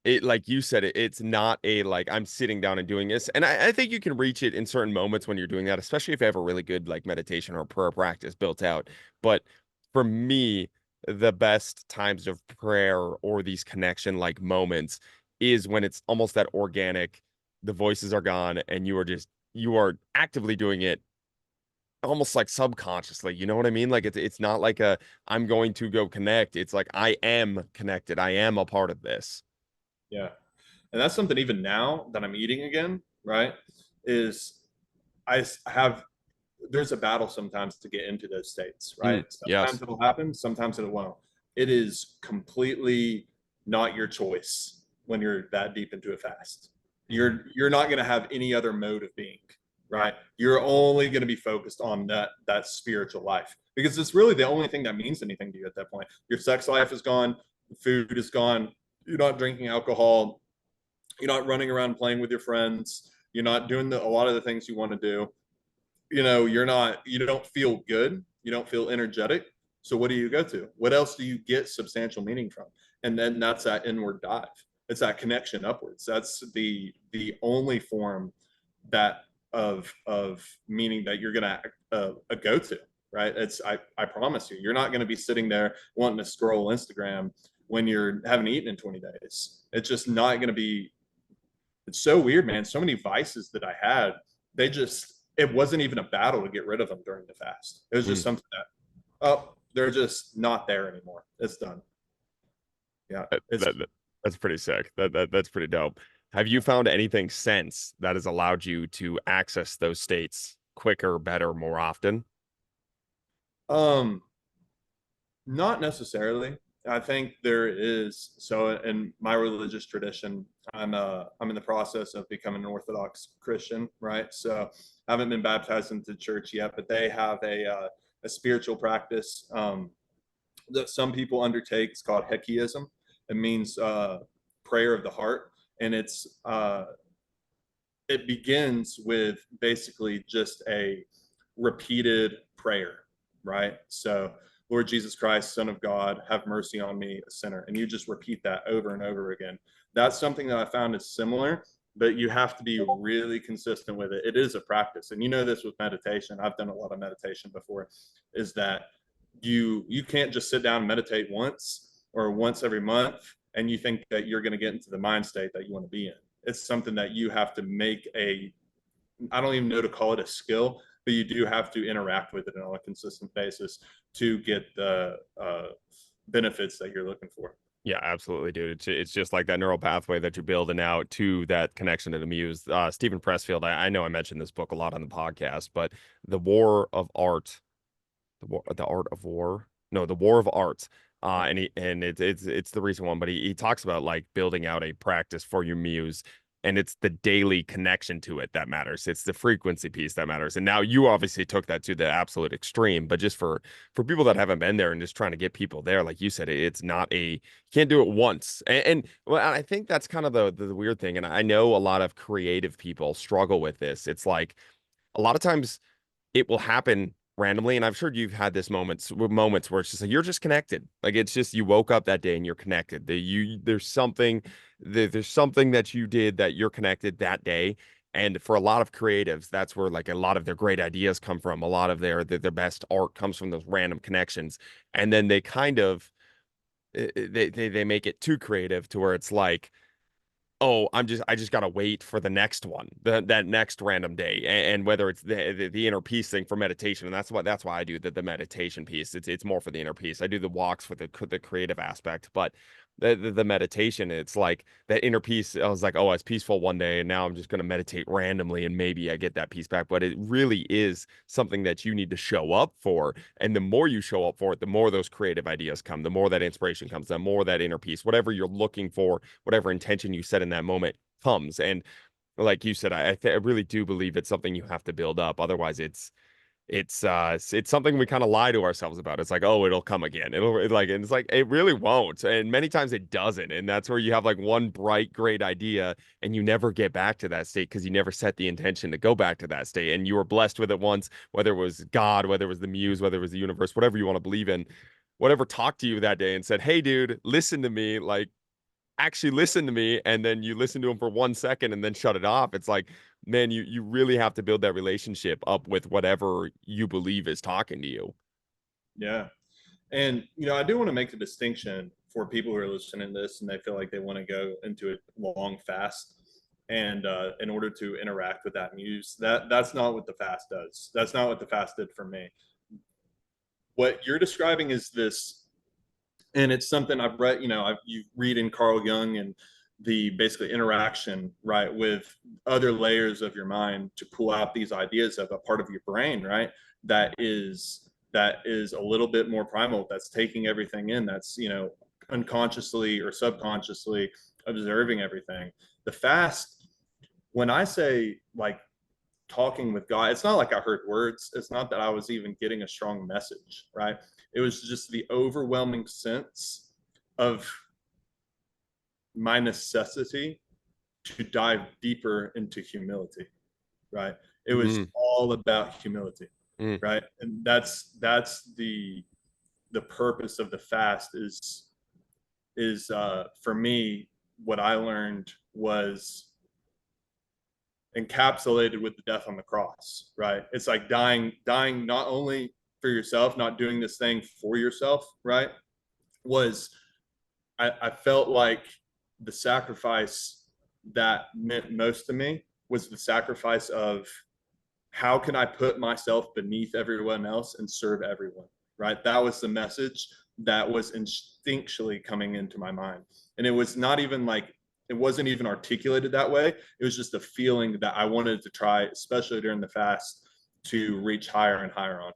it like you said it's not a like I'm sitting down and doing this, and I think you can reach it in certain moments when you're doing that, especially if you have a really good like meditation or prayer practice built out. But for me, the best times of prayer or these connection like moments is when it's almost that organic, the voices are gone and you are actively doing it almost like subconsciously, you know what I mean? Like it's not like a I'm going to go connect, it's like I am connected, I am a part of this. Yeah. And that's something even now that I'm eating again, right? Is I have there's a battle sometimes to get into those states, right? Mm, Sometimes yes. it'll happen, sometimes it won't. It is completely not your choice when you're that deep into a fast. You're not going to have any other mode of being, right? You're only going to be focused on that spiritual life because it's really the only thing that means anything to you at that point. Your sex life is gone, food is gone, you're not drinking alcohol, you're not running around playing with your friends, you're not doing a lot of the things you want to do. You don't feel good, you don't feel energetic. So what do you go to? What else do you get substantial meaning from? And then that's that inward dive. It's that connection upwards. That's the only form that of meaning that you're gonna go to, right? I promise you, you're not gonna be sitting there wanting to scroll Instagram when you're haven't eaten in 20 days. It's just not gonna be. It's so weird, man. So many vices that I had, it wasn't even a battle to get rid of them during the fast. It was just Mm, something that, oh, they're just not there anymore. It's done. Yeah. that, It's, that that's pretty sick. That's pretty dope. Have you found anything since that has allowed you to access those states quicker, better, more often? um, not necessarily. I think there is. So in my religious tradition, I'm in the process of becoming an Orthodox Christian, right? So I haven't been baptized into church yet, but they have a spiritual practice that some people undertake. It's called Hekiism. It means prayer of the heart, and it begins with basically just a repeated prayer, right? So, Lord Jesus Christ, Son of God, have mercy on me, a sinner. And you just repeat that over and over again. That's something that I found is similar, but you have to be really consistent with it. It is a practice. And you know this with meditation. I've done a lot of meditation before, is that you can't just sit down and meditate once or once every month and you think that you're going to get into the mind state that you want to be in. It's something that you have to make a, I don't even know to call it a skill, but you do have to interact with it on a consistent basis to get the benefits that you're looking for. Yeah, absolutely, dude. It's just like that neural pathway that you're building out to that connection to the muse. Stephen Pressfield, I know I mentioned this book a lot on the podcast, but The War of Art, the art of war, no, the war of arts, Yeah. it's the recent one, but he talks about like building out a practice for your muse, and it's the daily connection to it that matters. It's the frequency piece that matters. And now you obviously took that to the absolute extreme, but just for people that haven't been there and just trying to get people there, like you said, it's not a, you can't do it once. And well, I think that's kind of the weird thing, and I know a lot of creative people struggle with this. It's like a lot of times it will happen randomly, and I'm sure you've had this moments where it's just like you're just connected, like it's just you woke up that day and you're connected, there's something that you did that you're connected that day. And for a lot of creatives, that's where like a lot of their great ideas come from. A lot of their best art comes from those random connections. And then they kind of they make it too creative to where it's like, oh, I just gotta wait for the next one, that next random day, and whether it's the inner peace thing for meditation, and that's why I do the meditation piece. It's more for the inner peace. I do the walks for the creative aspect, but the meditation, it's like that inner peace. I was like, oh, I was peaceful one day, and now I'm just gonna meditate randomly, and maybe I get that peace back. But it really is something that you need to show up for, and the more you show up for it, the more those creative ideas come, the more that inspiration comes, the more that inner peace, whatever you're looking for, whatever intention you set in that moment comes. And like you said, I really do believe it's something you have to build up. Otherwise, it's something we kind of lie to ourselves about. It's like, oh, it'll come again. And it's like it really won't. And many times it doesn't. And that's where you have like one bright, great idea and you never get back to that state because you never set the intention to go back to that state. And you were blessed with it once, whether it was God, whether it was the muse, whether it was the universe, whatever you want to believe in, whatever talked to you that day and said, hey, dude, listen to me. Like, actually listen to me, and then you listen to him for 1 second and then shut it off. It's like, man, you really have to build that relationship up with whatever you believe is talking to you. Yeah. And, I do want to make the distinction for people who are listening to this and they feel like they want to go into a long fast. And in order to interact with that muse, that's not what the fast does. That's not what the fast did for me. What you're describing is this, and it's something I've read. You read in Carl Jung and the basically interaction, right, with other layers of your mind to pull out these ideas of a part of your brain, right, that is a little bit more primal. That's taking everything in. That's unconsciously or subconsciously observing everything. The fast, when I say like talking with God, it's not like I heard words. It's not that I was even getting a strong message, right? It was just the overwhelming sense of my necessity to dive deeper into humility, right? It was Mm, all about humility, mm, right? And that's the purpose of the fast is for me, what I learned was encapsulated with the death on the cross, right? It's like dying not only for yourself, not doing this thing for yourself, right? Was I felt like the sacrifice that meant most to me was the sacrifice of how can I put myself beneath everyone else and serve everyone, right? That was the message that was instinctually coming into my mind. And it was not even like, it wasn't even articulated that way. It was just a feeling that I wanted to try, especially during the fast, to reach higher and higher on.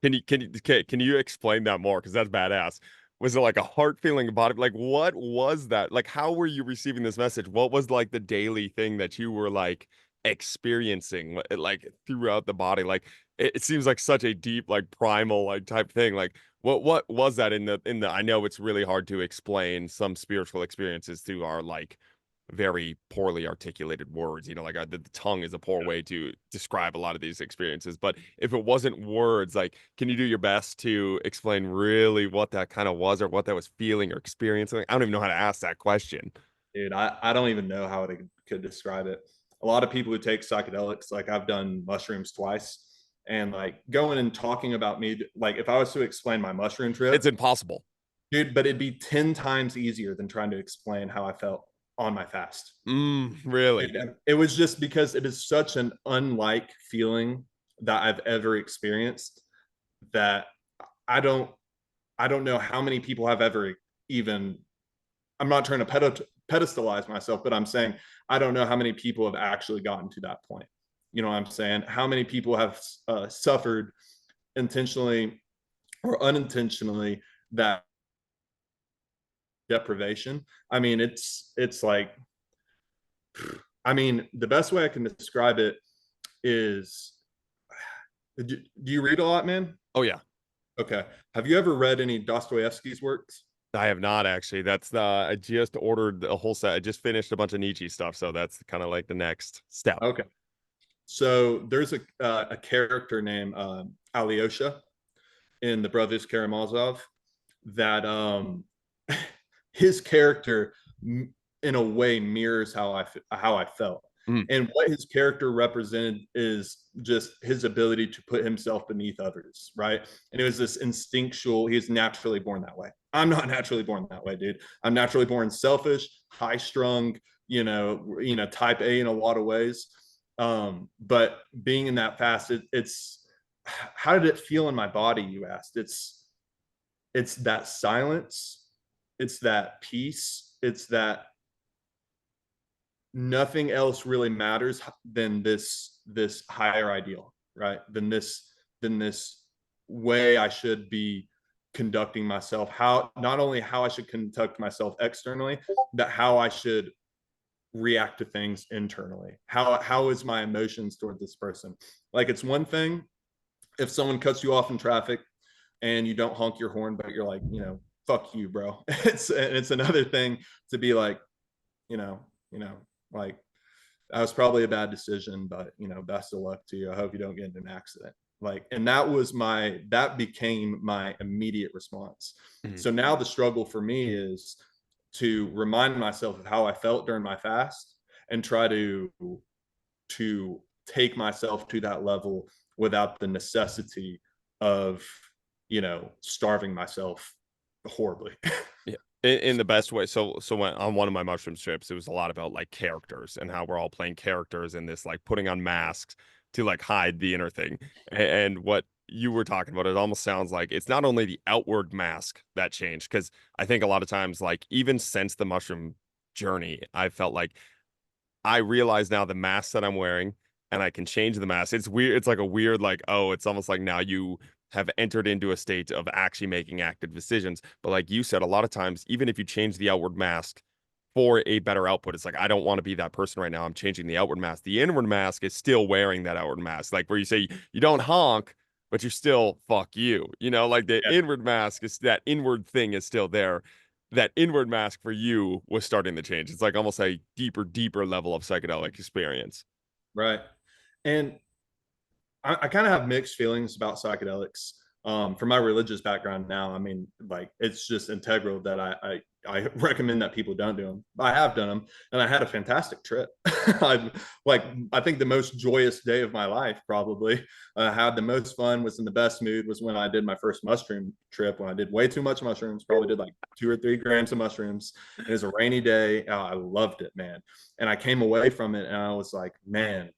can you explain that more? Because that's badass. Was it like a heart feeling about it? Like, what was that? Like, how were you receiving this message? What was like the daily thing that you were like experiencing, like throughout the body? Like, it seems like such a deep, like primal, like type thing. Like, what was that in the? I know it's really hard to explain some spiritual experiences through our like very poorly articulated words. Like the tongue is a poor way to describe a lot of these experiences. But if it wasn't words, like, can you do your best to explain really what that kind of was or what that was feeling or experiencing? I don't even know how to ask that question. Dude, I don't even know how I could describe it. A lot of people who take psychedelics, like I've done mushrooms twice, and like going and talking about me, like if I was to explain my mushroom It's trip, impossible. dude, but it'd be 10 times easier than trying to explain how I felt. on my fast. Really? It was just because it is such an unlike feeling that I've ever experienced that I don't I don't know how many people have ever even. I'm not trying to pedestalize myself, but I'm saying I don't know how many people have actually gotten to that point. You know what I'm saying? How many people have suffered intentionally or unintentionally that deprivation? I mean, it's like, I mean, the best way I can describe it is, do you read a lot, man? Oh yeah. Okay. Have you ever read any Dostoevsky's works? I have not actually. That's the I just ordered a whole set. I just finished a bunch of Nietzsche stuff, so that's kind of like the next step. Okay. So there's a character named Alyosha in the Brothers Karamazov that his character in a way mirrors how I felt. Mm, And what his character represented is just his ability to put himself beneath others, right? And it was this instinctual, he's naturally born that way. I'm not naturally born that way, dude. I'm naturally born selfish, high strung, type A in a lot of ways. But being in that fast, it's how did it feel in my body, you asked? It's that silence, it's that peace, it's that nothing else really matters than this higher ideal, right? Than this way I should be conducting myself, how not only how I should conduct myself externally, but how I should react to things internally. How is my emotions toward this person? Like, it's one thing if someone cuts you off in traffic and you don't honk your horn, but you're like, fuck you, bro. It's another thing to be like, you know, like, that was probably a bad decision, but best of luck to you. I hope you don't get into an accident. Like, and that became my immediate response. mm. So now the struggle for me is to remind myself of how I felt during my fast and try to take myself to that level without the necessity of starving myself horribly. Yeah. In the best way. So when on one of my mushroom strips, it was a lot about like characters and how we're all playing characters and this like putting on masks to like hide the inner thing. And what you were talking about, it almost sounds like it's not only the outward mask that changed, because I think a lot of times, like even since the mushroom journey, I felt like I realize now the mask that I'm wearing and I can change the mask. It's weird. It's like a weird, like, oh, it's almost like now you have entered into a state of actually making active decisions. But like you said, a lot of times, even if you change the outward mask for a better output, it's like, I don't want to be that person right now. I'm changing the outward mask. The inward mask is still wearing that outward mask. Like where you say you don't honk, but you're still fuck you. Like the Yeah, inward mask is that inward thing is still there. That inward mask for you was starting to change. It's like almost a deeper level of psychedelic experience. right. And I kind of have mixed feelings about psychedelics. From my religious background now, I mean, like, it's just integral that I recommend that people don't do them. I have done them, and I had a fantastic trip. I like I think the most joyous day of my life, probably. I had the most fun, was in the best mood, was when I did my first mushroom trip. When I did way too much mushrooms, probably did like 2 or 3 grams of mushrooms. It was a rainy day. I loved it, man. And I came away from it, and I was like, man,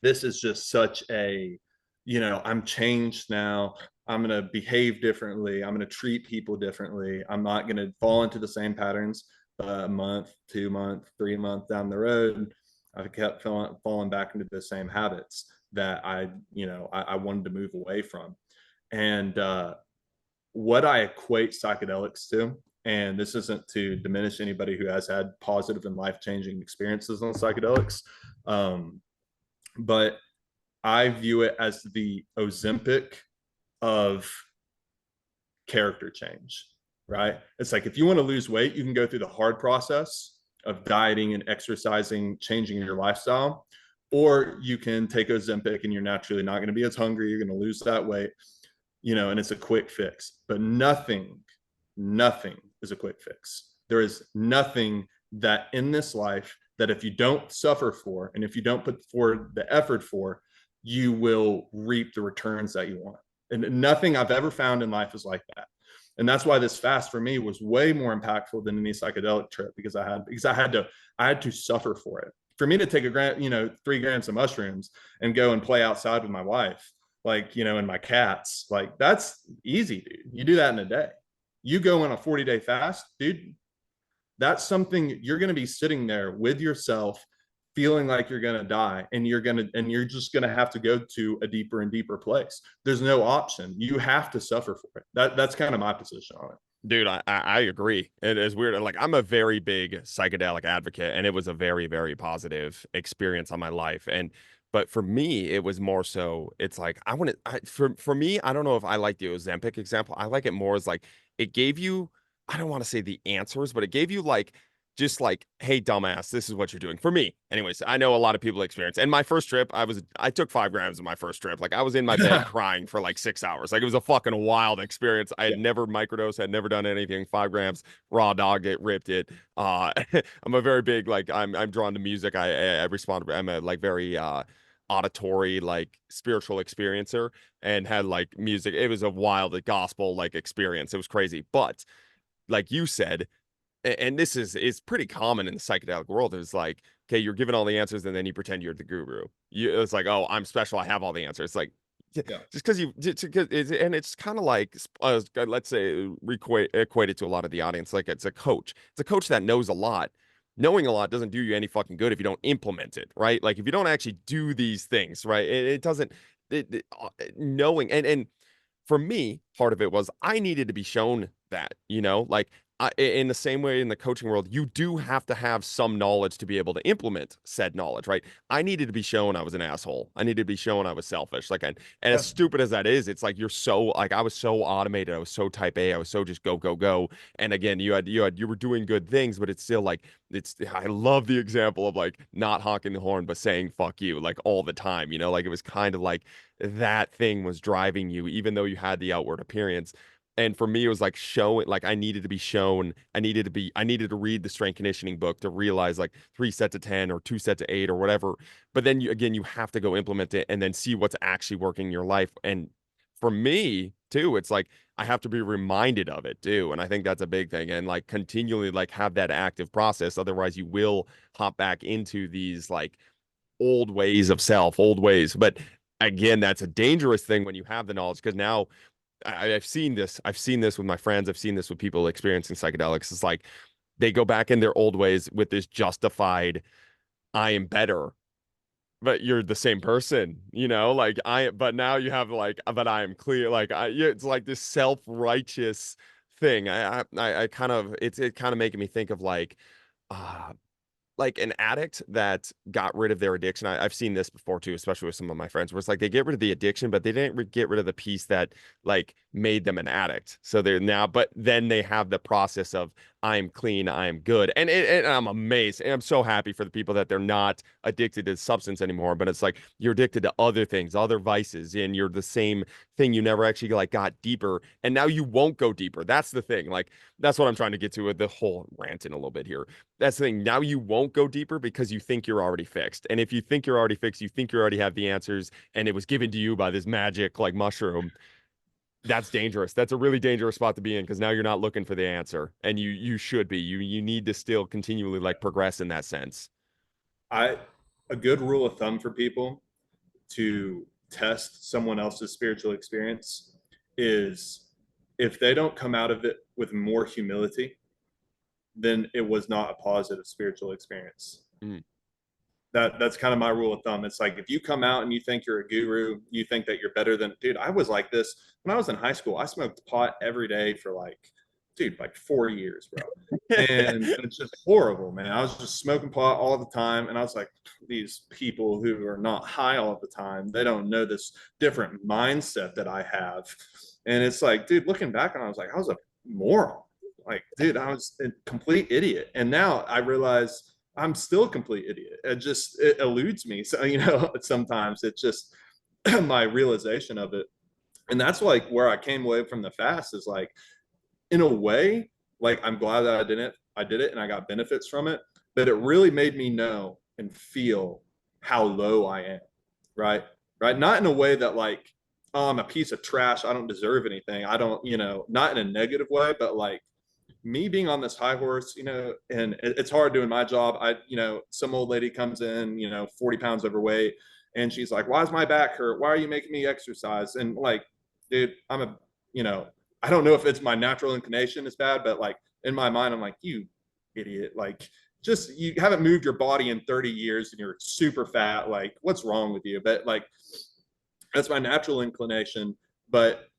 this is just such a, I'm changed now. I'm going to behave differently. I'm going to treat people differently. I'm not going to fall into the same patterns a month, 2 month, 3 month down the road. I kept falling back into the same habits that I wanted to move away from. And what I equate psychedelics to, and this isn't to diminish anybody who has had positive and life-changing experiences on psychedelics, but I view it as the Ozempic of character change, right? It's like, if you want to lose weight, you can go through the hard process of dieting and exercising, changing your lifestyle, or you can take Ozempic and you're naturally not going to be as hungry. You're going to lose that weight, and it's a quick fix. But nothing is a quick fix. There is nothing that in this life that if you don't suffer for and if you don't put forward the effort for, you will reap the returns that you want. And nothing I've ever found in life is like that. And that's why this fast for me was way more impactful than any psychedelic trip, because I had to suffer for it. For me to take a gram, 3 grams of mushrooms and go and play outside with my wife, like, and my cats, like, that's easy, dude. You do that in a day. You go on a 40-day fast, dude, that's something you're going to be sitting there with yourself, feeling like you're going to die, and you're just going to have to go to a deeper and deeper place. There's no option. You have to suffer for it. That's kind of my position on it. Dude, I agree. It is weird. Like, I'm a very big psychedelic advocate, and it was a very, very positive experience on my life. But for me, it was more so, it's like, for me, I don't know if I like the Ozempic example. I like it more as like, it gave you, I don't want to say the answers, but it gave you like, just like, hey, dumbass, this is what you're doing. For me, anyways, I know a lot of people experience. And my first trip, I took 5 grams of my first trip. Like, I was in my bed crying for like 6 hours. Like, it was a fucking wild experience. I had Yeah. never microdosed, had never done anything. 5 grams, raw dog it, ripped it. I'm a very big, like, I'm drawn to music. I respond. I'm a like very auditory, like, spiritual experiencer, and had like music. It was a wild gospel like experience. It was crazy. But like you said, and this is pretty common in the psychedelic world, is like, okay, you're given all the answers and then you pretend you're the guru. It's like, oh, I'm special, I have all the answers. It's like, Yeah. just because and it's kind of like, let's say, equate it to a lot of the audience, like it's a coach that knows a lot. Knowing a lot doesn't do you any fucking good if you don't implement it, right? Like, if you don't actually do these things, right, it doesn't, knowing, and for me, part of it was I needed to be shown that, like, in the same way in the coaching world, you do have to have some knowledge to be able to implement said knowledge, right? I needed to be shown I was an asshole. I needed to be shown I was selfish. Like, and as Yeah. stupid as that is, it's like, you're so, like, I was so automated. I was so type A. I was so just go, go, go. And again, you were doing good things, but it's still like, I love the example of like not honking the horn, but saying fuck you, like, all the time, like, it was kind of like that thing was driving you, even though you had the outward appearance. And for me, it was like, showing, like, I needed to be shown, I needed to read the strength conditioning book to realize, like, 3 sets of 10 or 2 sets of 8 or whatever. But then again, you have to go implement it and then see what's actually working in your life. And for me too, it's like, I have to be reminded of it too. And I think that's a big thing. And like, continually, like, have that active process. Otherwise you will hop back into these like old ways of self, old ways. But again, that's a dangerous thing when you have the knowledge, because now I've seen this. I've seen this with my friends. I've seen this with people experiencing psychedelics. It's like, they go back in their old ways with this justified, I am better, but you're the same person, like, but now you have like, but I am clear. Like, yeah, it's like this self-righteous thing. I kind of, it kind of making me think of uh, like an addict that got rid of their addiction. I've seen this before too, especially with some of my friends, where it's like, they get rid of the addiction, but they didn't get rid of the piece that like made them an addict. So they're now, but then they have the process of, I'm clean, I am good, and I'm amazed, and I'm so happy for the people that they're not addicted to substance anymore. But it's like, you're addicted to other things, other vices, and you're the same thing. You never actually like got deeper, and now you won't go deeper. That's the thing. Like, that's what I'm trying to get to with the whole ranting a little bit here. That's the thing. Now you won't go deeper because you think you're already fixed. And if you think you're already fixed, you think you already have the answers, and it was given to you by this magic like mushroom. That's dangerous. That's a really dangerous spot to be in, because now you're not looking for the answer, and you should be. You need to still continually like progress in that sense. I A good rule of thumb for people to test someone else's spiritual experience is, if they don't come out of it with more humility, then it was not a positive spiritual experience. Mm. That's kind of my rule of thumb. It's like, if you come out and you think you're a guru, you think that you're better than, dude, I was like this when I was in high school. I smoked pot every day for like, dude, like 4 years, bro. And it's just horrible, man. I was just smoking pot all the time. And I was like, these people who are not high all the time, they don't know this different mindset that I have. And it's like, dude, looking back on it, I was like, I was a moron. Like, dude, I was a complete idiot. And now I realize I'm still a complete idiot. It eludes me. So, sometimes it's just my realization of it. And that's like where I came away from the fast, is like, in a way, like, I'm glad that I did it and I got benefits from it, but it really made me know and feel how low I am. Right. Right. Not in a way that like, oh, I'm a piece of trash, I don't deserve anything, I don't, not in a negative way, but like me being on this high horse, and it's hard doing my job. Some old lady comes in, 40 pounds overweight, and she's like, why is my back hurt? Why are you making me exercise? And like, dude, you know, I don't know if it's my natural inclination is bad, but like in my mind, I'm like, you idiot. Like, just you haven't moved your body in 30 years and you're super fat. Like, what's wrong with you? But like, that's my natural inclination. But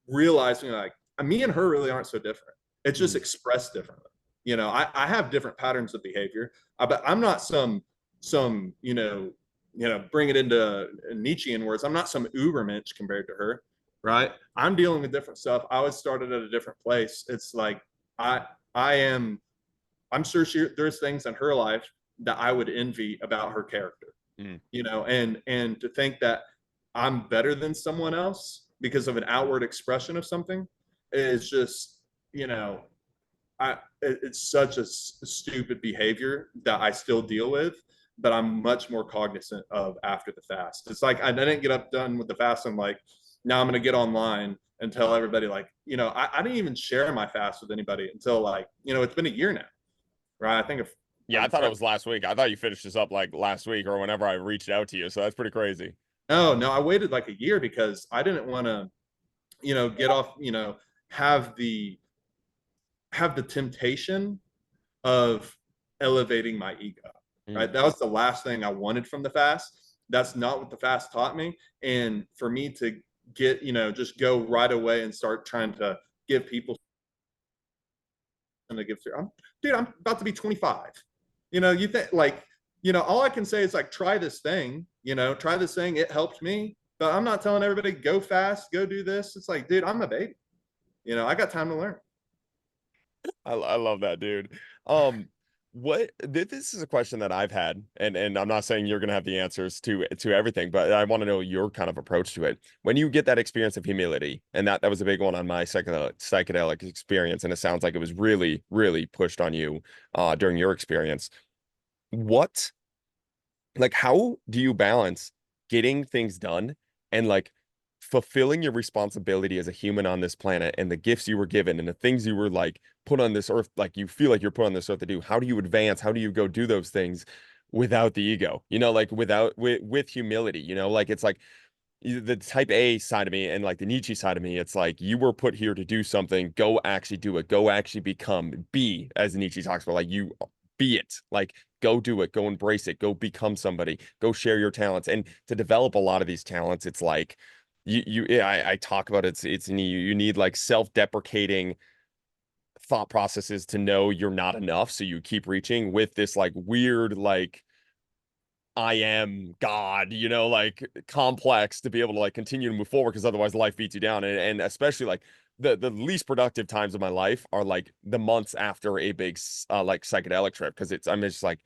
realizing like me and her really aren't so different. It's just Mm. expressed differently. I have different patterns of behavior, but I'm not some bring it into Nietzschean words. I'm not some Ubermensch compared to her, right? I'm dealing with different stuff. I was started at a different place. It's like I I am. I'm sure there's things in her life that I would envy about her character, Mm. and to think that I'm better than someone else because of an outward expression of something is just, you know, it's such a stupid behavior that I still deal with, but I'm much more cognizant of after the fast. It's like I didn't get up done with the fast. I'm like, now I'm going to get online and tell everybody, like, I didn't even share my fast with anybody until, like, it's been a year now, right? I think if Yeah, I I'm thought it trying. was last week. I thought you finished this up like last week or whenever I reached out to you. So that's pretty crazy. Oh no, I waited like a year because I didn't want to, get off, have the have the temptation of elevating my ego. Mm. Right. That was the last thing I wanted from the fast. That's not what the fast taught me. And for me to get, just go right away and start trying to give people something to give through. Dude, I'm about to be 25. You think like, all I can say is like, try this thing, try this thing. It helped me. But I'm not telling everybody go fast, go do this. It's like, dude, I'm a baby. I got time to learn. I love that, dude. Um, this is a question that I've had, and I'm not saying you're gonna have the answers to everything, but I want to know your kind of approach to it. When you get that experience of humility, and that was a big one on my psychedelic experience, and it sounds like it was really, really pushed on you during your experience. What like how do you balance getting things done and like fulfilling your responsibility as a human on this planet and the gifts you were given and the things you were like put on this earth, like you feel like you're put on this earth to do? How do you advance? How do you go do those things without the ego, like with humility, like it's like the type A side of me and like the Nietzsche side of me, it's like you were put here to do something, go actually do it, go actually be, as Nietzsche talks about, like you be it, like go do it, go embrace it, go become somebody, go share your talents. And to develop a lot of these talents, it's like I talk about it's you need like self-deprecating thought processes to know you're not enough. So you keep reaching with this like weird, like I am God, like complex to be able to like continue to move forward because otherwise life beats you down. And especially like the least productive times of my life are like the months after a big like psychedelic trip because I'm just like,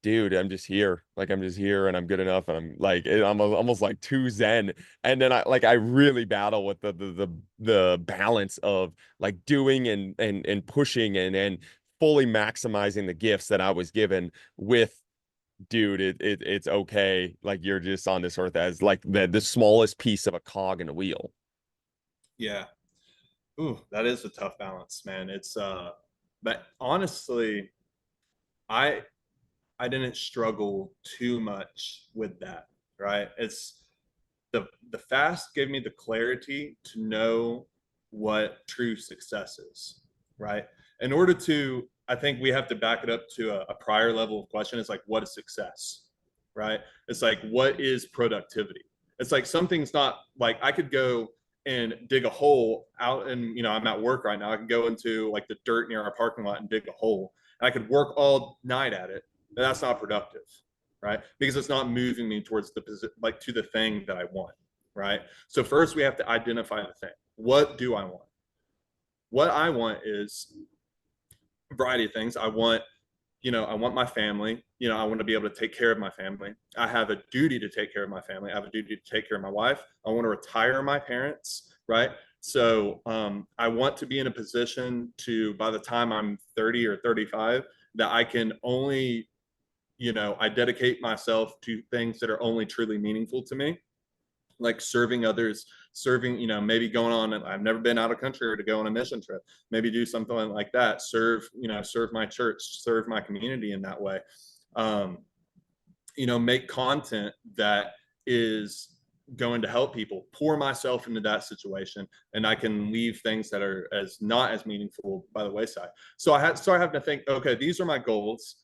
dude, I'm just here. Like I'm just here and I'm good enough. And I'm like I'm almost like too zen. And then I really battle with the balance of like doing and pushing and fully maximizing the gifts that I was given with dude, it's okay. Like you're just on this earth as like the smallest piece of a cog in a wheel. Yeah. Ooh, that is a tough balance, man. But honestly, I I didn't struggle too much with that, right? It's the fast gave me the clarity to know what true success is, right? In order to, I think we have to back it up to a prior level of question. It's like, what is success, right? It's like, what is productivity? It's like something's not like I could go and dig a hole out, and I'm at work right now. I can go into like the dirt near our parking lot and dig a hole, and I could work all night at it. And that's not productive, right? Because it's not moving me towards like to the thing that I want, right? So first we have to identify the thing. What do I want? What I want is a variety of things. I want my family. I want to be able to take care of my family. I have a duty to take care of my family. I have a duty to take care of my wife. I want to retire my parents, right? So I want to be in a position to, by the time I'm 30 or 35, that I can only, I dedicate myself to things that are only truly meaningful to me. like serving others, serving, maybe going on, I've never been out of country or to go on a mission trip, maybe do something like that, serve, serve my church, serve my community in that way. um, make content that is going to help people, pour myself into that situation, and I can leave things that are as not as meaningful by the wayside. So I had start having to think, okay, these are my goals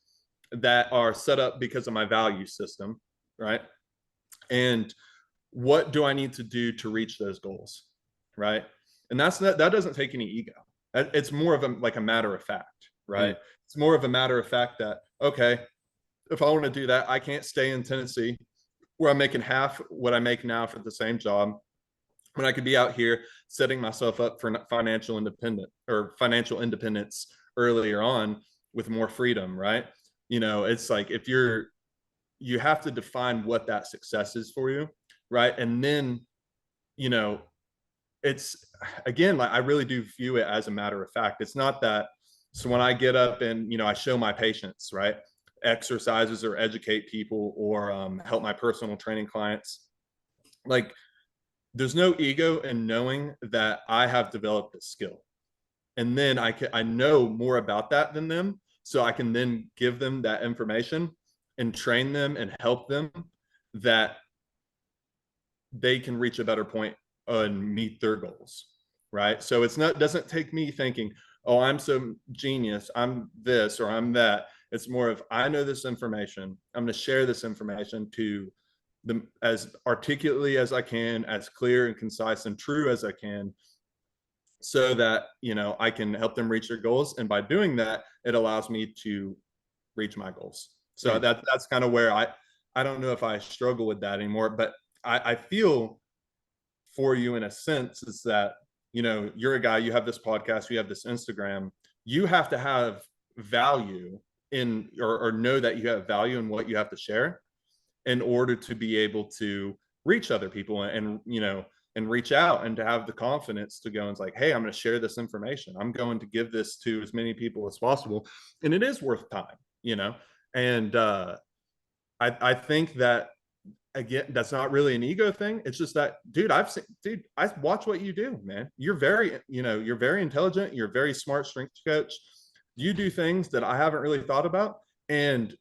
that are set up because of my value system, right? And what do I need to do to reach those goals, right? And that doesn't take any ego. It's more of like a matter of fact, Mm, right? It's more of a matter of fact that, okay, if I want to do that, I can't stay in Tennessee where I'm making half what I make now for the same job, when I could be out here setting myself up for financial independence earlier on with more freedom, right? It's like, if you have to define what that success is for you, right? And then, you know, it's, again, like, I really do view it as a matter of fact. It's not that, so when I get up and, I show my patients, right, exercises or educate people or help my personal training clients, like, there's no ego in knowing that I have developed a skill. And then I know more about that than them. So I can then give them that information and train them and help them, that they can reach a better point and meet their goals. Right. So it's not, doesn't take me thinking, oh, I'm so genius, I'm this or I'm that. It's more of, I know this information, I'm going to share this information to them as articulately as I can, as clear and concise and true as I can, so that, I can help them reach their goals. And by doing that, it allows me to reach my goals. So mm. that's kind of where I don't know if I struggle with that anymore, but I feel for you in a sense, is that, you're a guy, you have this podcast, you have this Instagram, you have to have value in, or know that you have value in what you have to share in order to be able to reach other people, and and reach out, and to have the confidence to go and, like, hey, I'm going to share this information, I'm going to give this to as many people as possible, and it is worth time, and I think that, again, that's not really an ego thing. It's just that, dude, I watch what you do, man. You're very intelligent, you're a very smart strength coach, you do things that I haven't really thought about. And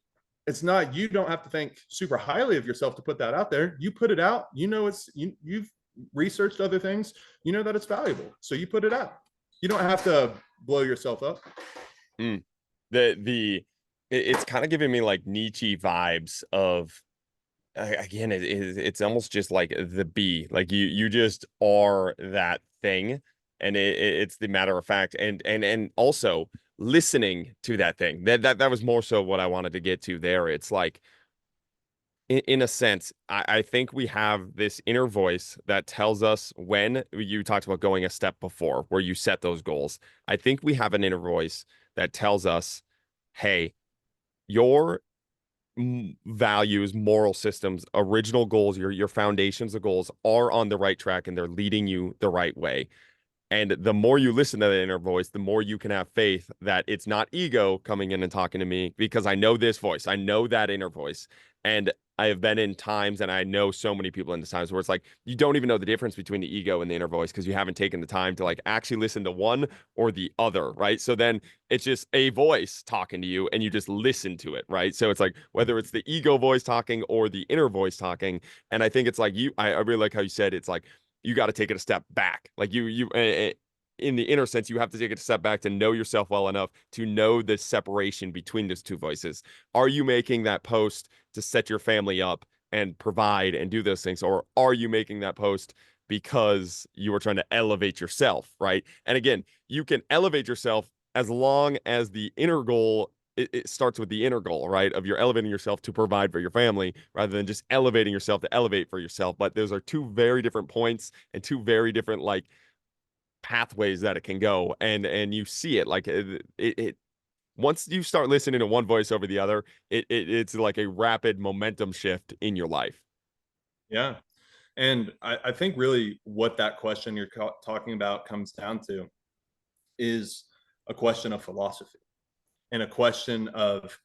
it's not, you don't have to think super highly of yourself to put that out there. You put it out, you've researched other things, that it's valuable, so you put it out. You don't have to blow yourself up. Mm. It's kind of giving me like Nietzsche vibes of, again, it's almost just like the bee, like you just are that thing, and it's the matter of fact, and also listening to that thing. That was more so what I wanted to get to there. It's like, in a sense, I think we have this inner voice that tells us, when you talked about going a step before where you set those goals. I think we have an inner voice that tells us, hey, your values, moral systems, original goals, your foundations of goals are on the right track, and they're leading you the right way. And the more you listen to the inner voice, the more you can have faith that it's not ego coming in and talking to me, because I know this voice, I know that inner voice. And I have been in times, and I know so many people in the times where it's like, you don't even know the difference between the ego and the inner voice, because you haven't taken the time to like actually listen to one or the other, right? So then it's just a voice talking to you, and you just listen to it, right? So it's like, whether it's the ego voice talking or the inner voice talking. And I think it's like, I really like how you said, it's like, you got to take it a step back. Like in the inner sense, you have to take it a step back to know yourself well enough to know the separation between those two voices. Are you making that post to set your family up and provide and do those things? Or are you making that post because you are trying to elevate yourself, right? And again, you can elevate yourself as long as the inner goal, it starts with the inner goal, right? Of you're elevating yourself to provide for your family, rather than just elevating yourself to elevate for yourself. But those are two very different points, and two very different like pathways that it can go. And you see it like it once you start listening to one voice over the other, it's like a rapid momentum shift in your life. Yeah. And I think really what that question you're talking about comes down to is a question of philosophy, and a question of,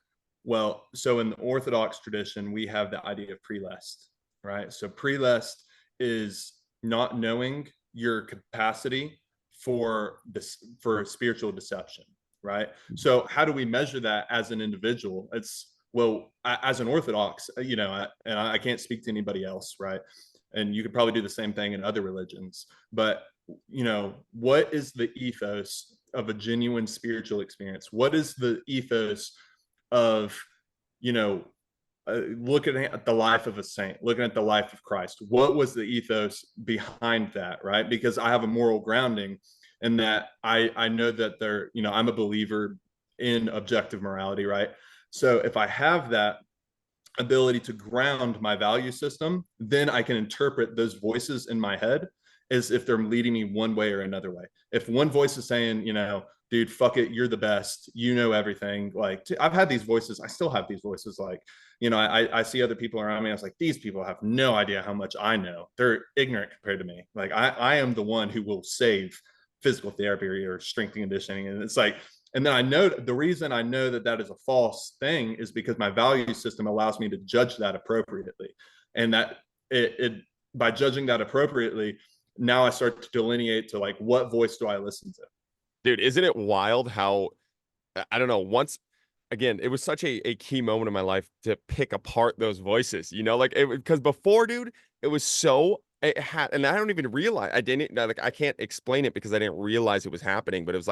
well, so in the Orthodox tradition, we have the idea of prelest, right? So prelest is not knowing your capacity for this, for spiritual deception, right? So how do we measure that as an individual? It's, well, as an Orthodox, and I can't speak to anybody else, right? And you could probably do the same thing in other religions, but what is the ethos of a genuine spiritual experience? What is the ethos of, you know, looking at the life of a saint, looking at the life of Christ? What was the ethos behind that, right? Because I have a moral grounding, and that I know that I'm a believer in objective morality, right? So if I have that ability to ground my value system, then I can interpret those voices in my head as if they're leading me one way or another way. If one voice is saying, dude, fuck it, you're the best, you know everything. Like, I've had these voices, I still have these voices. Like, I see other people around me. I was like, these people have no idea how much I know. They're ignorant compared to me. Like, I am the one who will save physical therapy or strength and conditioning. And it's like, and then I know the reason I know that that is a false thing is because my value system allows me to judge that appropriately. And that it by judging that appropriately, now I start to delineate to like, what voice do I listen to? Dude, isn't it wild how I don't know, once again, it was such a key moment in my life to pick apart those voices, like it because before, dude, it was so it had, and I don't even realize I didn't like I can't explain it because I didn't realize it was happening, but it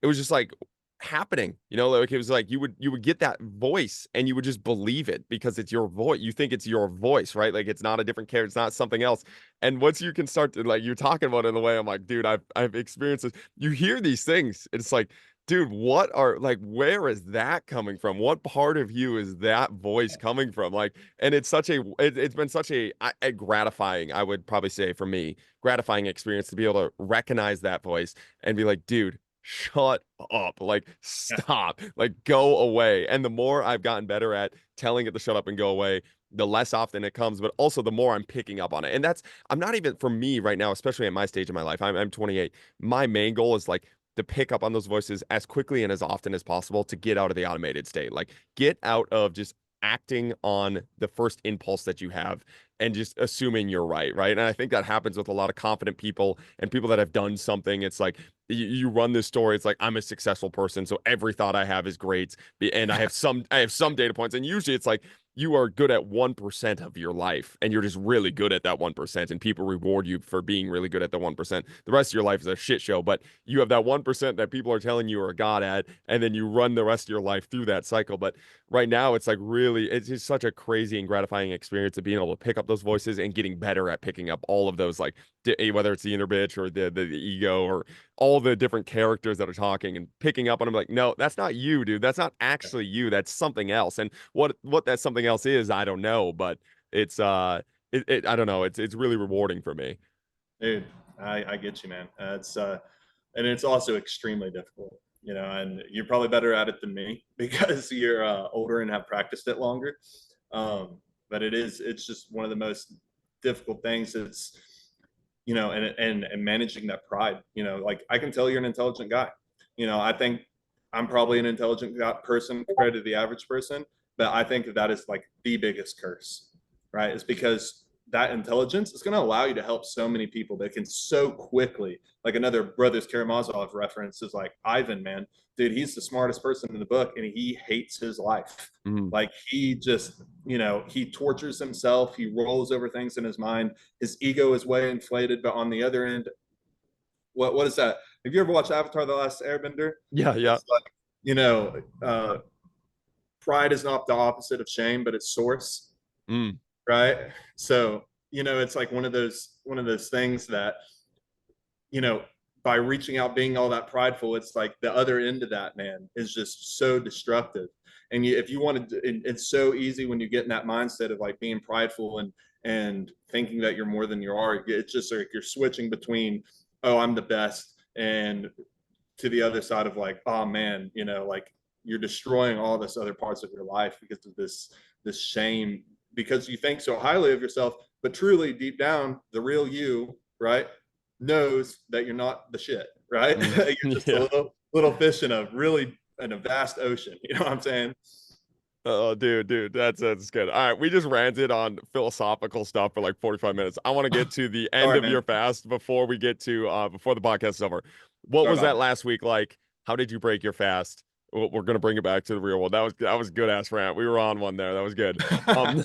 was just like happening, like it was like you would get that voice and you would just believe it because it's your voice. You think it's your voice, right? Like it's not a different character, it's not something else. And once you can start to like you're talking about it in the way, I'm like, dude, I've experienced this. You hear these things, it's like, dude, what are like, where is that coming from? What part of you is that voice coming from? Like, and it's it's been such a gratifying, I would probably say for me, gratifying experience to be able to recognize that voice and be like, dude, shut up, like, Yeah. stop, like, go away. And the more I've gotten better at telling it to shut up and go away, the less often it comes, but also the more I'm picking up on it. And I'm not even for me right now, especially at my stage of my life. I'm 28. My main goal is like, to pick up on those voices as quickly and as often as possible to get out of the automated state. Like get out of just acting on the first impulse that you have and just assuming you're right, right? And I think that happens with a lot of confident people and people that have done something. It's like you run this story. It's like I'm a successful person, so every thought I have is great, and I have some data points. And usually it's like you are good at 1% of your life and you're just really good at that 1% and people reward you for being really good at the 1%. The rest of your life is a shit show, but you have that 1% that people are telling you are a god at, and then you run the rest of your life through that cycle. But right now it's like really, it's just such a crazy and gratifying experience of being able to pick up those voices and getting better at picking up all of those, like whether it's the inner bitch or the ego or all the different characters that are talking and picking up on them, like, no, that's not you, dude, that's not actually you, that's something else. And what that something else is, I don't know, but it's I don't know, it's really rewarding for me. Dude, I get you, man. And it's also extremely difficult, and you're probably better at it than me because you're older and have practiced it longer. But it's just one of the most difficult things. It's, and managing that pride, like I can tell you're an intelligent guy. I think I'm probably an intelligent person compared to the average person, but I think that is like the biggest curse, right? It's because that intelligence is going to allow you to help so many people that can so quickly. Like another Brothers Karamazov reference is like Ivan, man, dude, he's the smartest person in the book and he hates his life. Mhm. Like he just, he tortures himself, he rolls over things in his mind, his ego is way inflated, but on the other end, what is that? Have you ever watched Avatar: The Last Airbender? Yeah, yeah. It's like, you know, uh, pride is not the opposite of shame, but it's source, Mm. right? So, it's like one of those things that, you know, by reaching out, being all that prideful, it's like the other end of that, man, is just so destructive. And if you want to, it's so easy when you get in that mindset of like being prideful and thinking that you're more than you are. It's just like you're switching between, oh, I'm the best, and to the other side of like, oh man, like you're destroying all this other parts of your life because of this shame, because you think so highly of yourself, but truly deep down, the real you, right, knows that you're not the shit, right? Mm. You're just a Yeah. little fish in a vast ocean. You know what I'm saying? Oh, dude, that's good. All right, we just ranted on philosophical stuff for like 45 minutes. I want to get to the end Sorry, of man. your fast before we get to before the podcast is over. What Sorry was about that that. last week like? How did you break your fast? We're gonna bring it back to the real world. That was good ass rant. We were on one there. That was good. What Sorry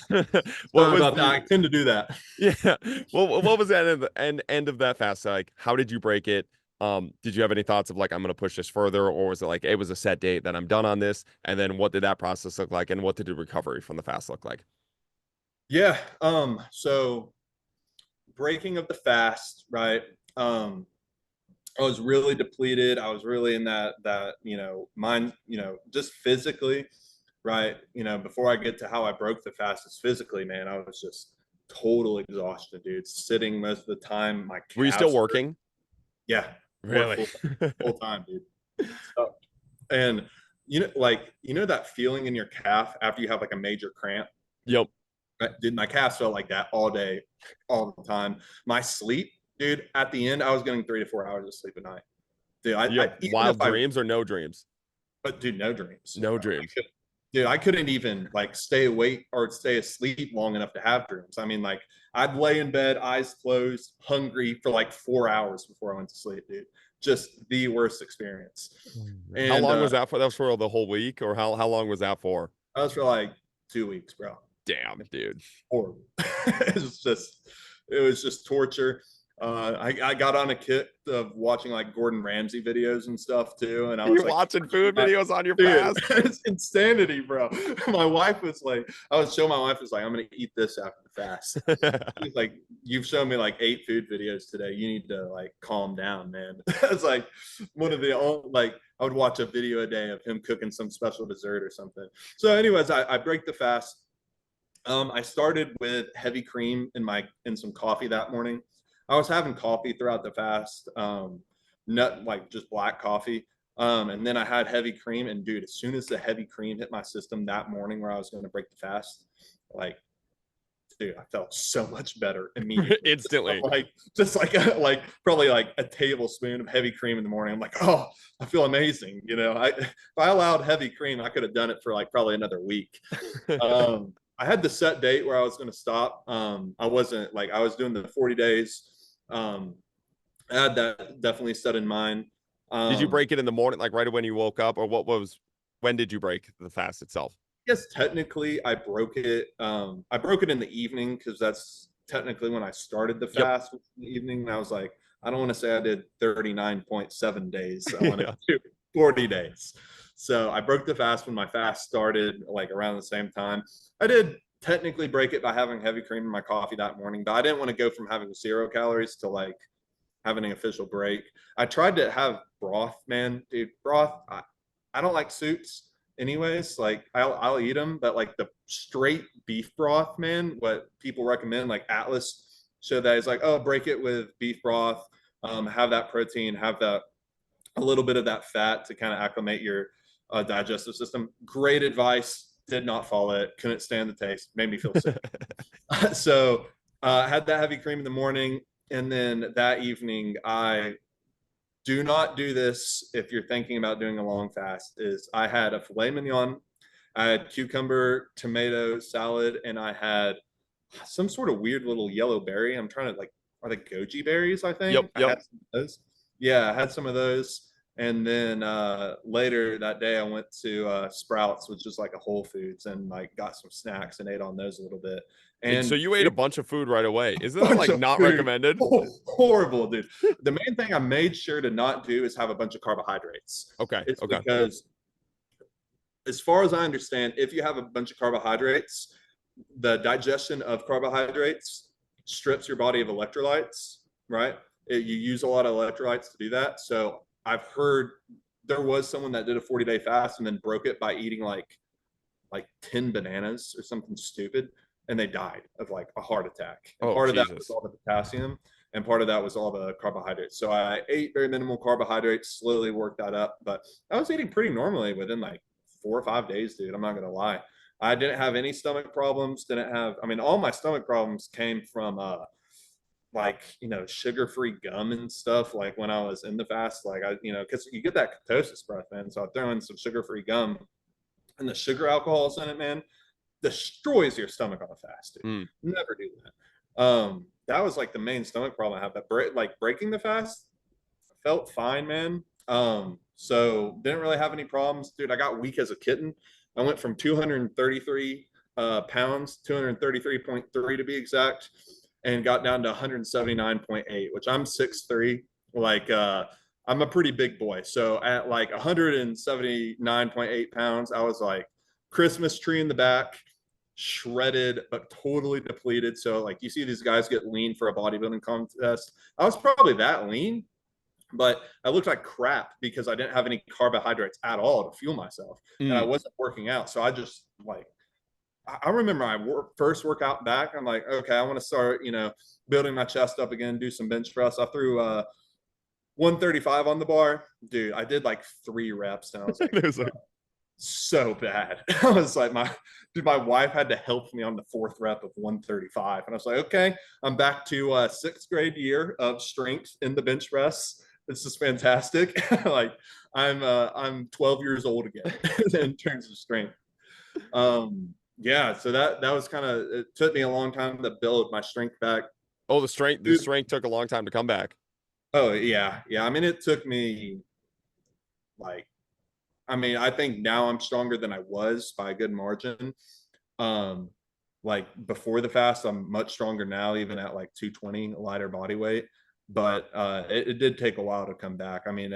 was about that. I the tend to do that. yeah? What was that end of that fast like? How did you break it? Did you have any thoughts of like I'm gonna push this further, or was it like it was a set date that I'm done on this? And then what did that process look like, and what did the recovery from the fast look like? Yeah. So breaking of the fast, right? Um, I was really depleted. I was really in that mind, just physically, right? Before I get to how I broke the fastest physically, man, I was just total exhaustion, dude. Sitting most of the time, my Were you still calves hurt. working? Yeah, work Really? full time, dude. So, and that feeling in your calf after you have like a major cramp. Yep. Dude, my calves felt like that all day, all the time. My sleep, dude, at the end, I was getting 3 to 4 hours of sleep a night. Dude, You I have even if wild I, dreams or no dreams? but dude, no dreams, No bro. dreams. Dude, I couldn't even like stay awake or stay asleep long enough to have dreams. I mean, like I'd lay in bed, eyes closed, hungry for like 4 hours before I went to sleep, dude. Just the worst experience. How And long was that for? That was for the whole week, or how long was that for? I was for like 2 weeks, bro. Damn, dude. Horrible. It was just torture. I got on a kick of watching like Gordon Ramsay videos and stuff too, and I You was like, watching food videos on your dude, fast? it's insanity, bro. My wife was like, I was showing my wife was like, I'm gonna eat this after the fast. She's like, you've shown me like 8 food videos today. You need to like calm down, man. It's like one of the only like I would watch a video a day of him cooking some special dessert or something. So, anyways, I break the fast. I started with heavy cream in some coffee that morning. I was having coffee throughout the fast, not like just black coffee. And then I had heavy cream, and dude, as soon as the heavy cream hit my system that morning where I was going to break the fast, like, dude, I felt so much better immediately. Instantly. Just like like probably like a tablespoon of heavy cream in the morning. I'm like, oh, I feel amazing. If I allowed heavy cream, I could have done it for like probably another week. I had the set date where I was going to stop. I wasn't like I was doing the 40 days. Um, I had that definitely set in mind. Did you Um, break it in the morning, like right when you woke up, or when did you break the fast itself? I guess technically I broke it. I broke it in the evening because that's technically when I started the Yep. fast in the evening. And I was like, I don't want to say I did 39.7 days. I want to Yeah. do 40 days. So I broke the fast when my fast started, like around the same time. I did technically break it by having heavy cream in my coffee that morning, but I didn't want to go from having 0 calories to like having an official break. I tried to have broth, man, dude. Broth. I don't like soups, anyways. Like I'll eat them, but like the straight beef broth, man. What people recommend, like Atlas, showed that it's like, oh, break it with beef broth. Have that protein, have that a little bit of that fat to kind of acclimate your digestive system. Great advice. Did not follow it. Couldn't stand the taste. Made me feel sick. So had that heavy cream in the morning, and then that evening I do not do this if you're thinking about doing a long fast. Is I had a filet mignon, I had cucumber tomato salad, and I had some sort of weird little yellow berry. I'm trying to like, are they goji berries? I Yep. think I Yep. had some of those. Yeah, I had some of those. And then later that day, I went to Sprouts, which is like a Whole Foods, and like got some snacks and ate on those a little bit. And so And you ate a dude, bunch of food right away. Isn't that bunch like of not food, recommended? horrible, dude. The main thing I made sure to not do is have a bunch of carbohydrates. Okay. It's Okay. because, as far as I understand, if you have a bunch of carbohydrates, the digestion of carbohydrates strips your body of electrolytes, right? You use a lot of electrolytes to do that. So I've heard there was someone that did a 40-day fast and then broke it by eating like 10 bananas or something stupid, and they died of like a heart attack. And Oh, part of that was Jesus. all the potassium, and part of that was all the carbohydrates. So I ate very minimal carbohydrates, slowly worked that up, but I was eating pretty normally within like 4 or 5 days, dude. I'm not gonna lie. I didn't have any stomach problems. Didn't have. I mean, all my stomach problems came from like sugar-free gum and stuff. Like when I was in the fast, like I because you get that ketosis breath, man. So I throw in some sugar-free gum, and the sugar alcohols in it, man, destroys your stomach on a fast, dude. Mm. Never do that. That was like the main stomach problem I have. That like breaking the fast felt fine, man. So didn't really have any problems, dude. I got weak as a kitten. I went from 233 pounds, 233.3 to be exact, and got down to 179.8, which I'm 6'3". Like I'm a pretty big boy. So at like 179.8 pounds, I was like Christmas tree in the back, shredded but totally depleted. So like you see these guys get lean for a bodybuilding contest. I was probably that lean, but I looked like crap because I didn't have any carbohydrates at all to fuel myself, and I Mm. wasn't working out. So I just like I remember my first workout back. I'm like, okay, I want to start, building my chest up again, do some bench press. I threw 135 on the bar, dude. I did like 3 reps, and I was like, It was like, so bad. I was like, my wife had to help me on the 4th rep of 135, and I was like, okay, I'm back to 6th grade year of strength in the bench press. This is fantastic. Like I'm 12 years old again in terms of strength. Yeah, so that was kind of, it took me a long time to build my strength back. oh, the strength took a long time to come back. Oh yeah. I mean, it took me like, I mean, I think now I'm stronger than I was by a good margin. Um, like before the fast, I'm much stronger now, even at like 220 lighter body weight. But it did take a while to come back. I mean,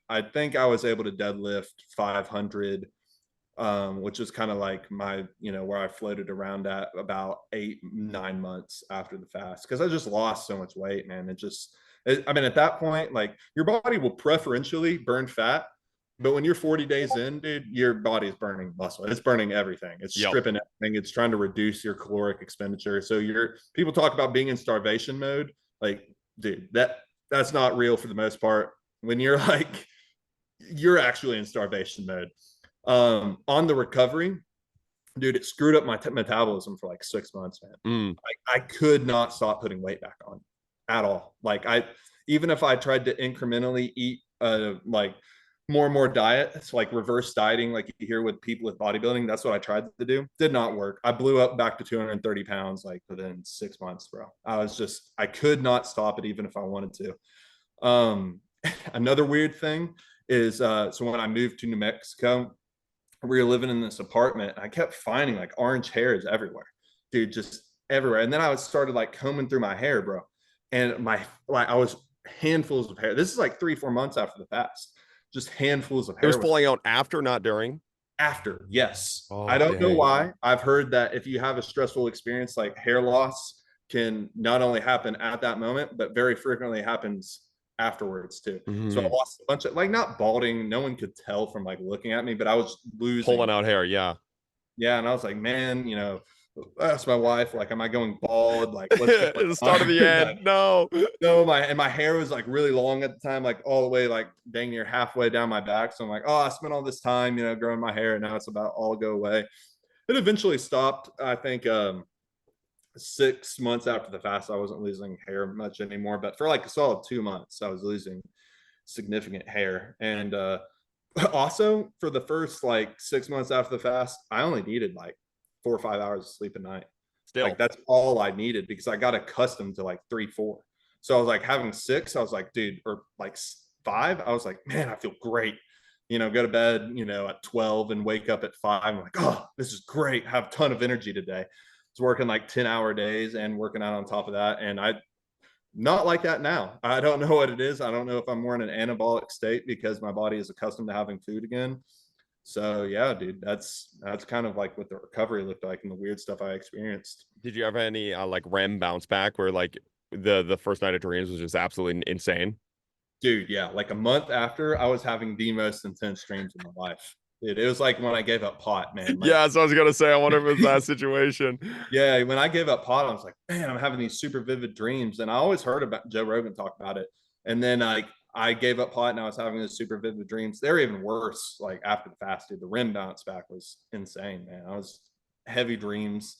I think I was able to deadlift 500, which is kind of like my, where I floated around at about 8, 9 months after the fast, because I just lost so much weight, man. I mean, at that point, like your body will preferentially burn fat, but when you're 40 days in, dude, your body's burning muscle. It's burning everything. It's Yep. stripping everything. It's trying to reduce your caloric expenditure. So people talk about being in starvation mode. Like, dude, that's not real for the most part. When you're like, you're actually in starvation mode. On the recovery, dude, it screwed up my metabolism for like 6 months, man. Mm. I could not stop putting weight back on at all. Like even if I tried to incrementally eat like more and more diet, it's like reverse dieting, like you hear with people with bodybuilding. That's what I tried to do. Did not work. I blew up back to 230 pounds like within 6 months, bro. I could not stop it even if I wanted to. Another weird thing is, so when I moved to New Mexico, we were living in this apartment. I kept finding like orange hairs everywhere, dude, just everywhere. And then I started like combing through my hair, bro. And I was handfuls of hair. This is like 3, 4 months after the fast, just handfuls of It was hair was falling out after, not during. after. Yes. I Oh, don't know dang. why. I've heard that if you have a stressful experience, like hair loss can not only happen at that moment, but very frequently happens afterwards too. So I Hmm. lost a bunch of, like, not balding. No one could tell from like looking at me, but I was losing. Pulling out hair, yeah. Yeah, and I was like, man, asked my wife, like, am I going bald? Like, what's going The start of on? the Like, end. No. no, my hair was like really long at the time, like all the way, like dang near halfway down my back. So I'm like, oh, I spent all this time, growing my hair, and now it's about all go away. It eventually stopped. I think 6 months after the fast, I wasn't losing hair much anymore, but for like a solid 2 months, I was losing significant hair. And also for the first like 6 months after the fast, I only needed like 4 or 5 hours of sleep a night. Like Still. that's all I needed because I got accustomed to like 3, 4. So I was like having 6, I was like, dude, or like 5, I was like, man, I feel great. Go to bed, at 12 and wake up at 5. I'm like, oh, this is great. I have a ton of energy today. It's working like 10-hour days and working out on top of that. And I not like that now. I don't know what it is. I don't know if I'm more in an anabolic state because my body is accustomed to having food again. So yeah, dude, that's kind of like what the recovery looked like and the weird stuff I experienced. Did you have any like REM bounce back where like the first night of dreams was just absolutely insane? Dude, yeah, like a month after, I was having the most intense dreams of my life. Dude, it was like when I gave up pot, man. Like, Yeah, so I was gonna say, I wonder if it was that situation. yeah, when I gave up pot, I was like, man, I'm having these super vivid dreams. And I always heard about Joe Rogan talk about it. And then I gave up pot and I was having these super vivid dreams. They're even worse. Like after the fast, dude, the REM bounce back was insane, man. I was heavy dreams.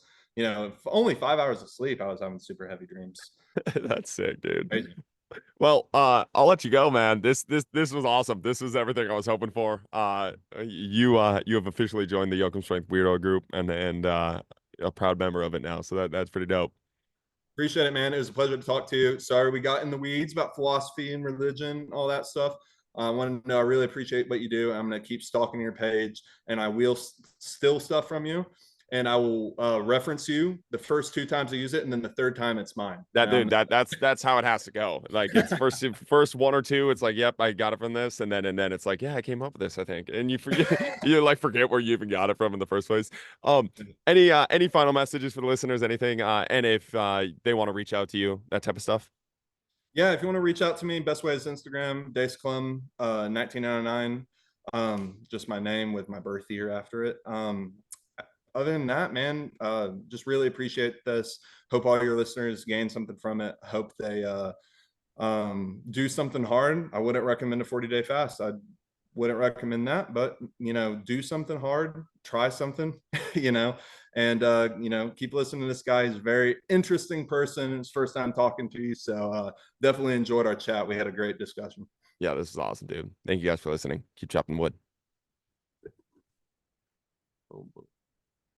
Only 5 hours of sleep, I was having super heavy dreams. That's sick, dude. Crazy. Well, I'll let you go, man. This was awesome. This was everything I was hoping for. You have officially joined the Yoakum Strength Weirdo group and a proud member of it now. So that's pretty dope. Appreciate it, man. It was a pleasure to talk to you. Sorry we got in the weeds about philosophy and religion, all that stuff. I want to know I really appreciate what you do. I'm going to keep stalking your page, and I will steal stuff from you, and I will reference you the first 2 times I use it, and then the third time it's mine. That And I'm dude, that's how it has to go. Like it's first one or two, it's like, yep, I got it from this, and then it's like, yeah, I came up with this, I think. And you forget you like forget where you even got it from in the first place. Um, any final messages for the listeners, anything? And if they want to reach out to you, that type of stuff. Yeah, if you want to reach out to me, best way is Instagram, Dace Clum, 1999. Just my name with my birth year after it. Other than that, man, just really appreciate this. Hope all your listeners gain something from it. Hope they do something hard. I wouldn't recommend a 40-day fast. I wouldn't recommend that, but do something hard, try something, and keep listening to this guy. He's a very interesting person. It's first time talking to you, so definitely enjoyed our chat. We had a great discussion. Yeah, this is awesome, dude. Thank you guys for listening. Keep chopping wood.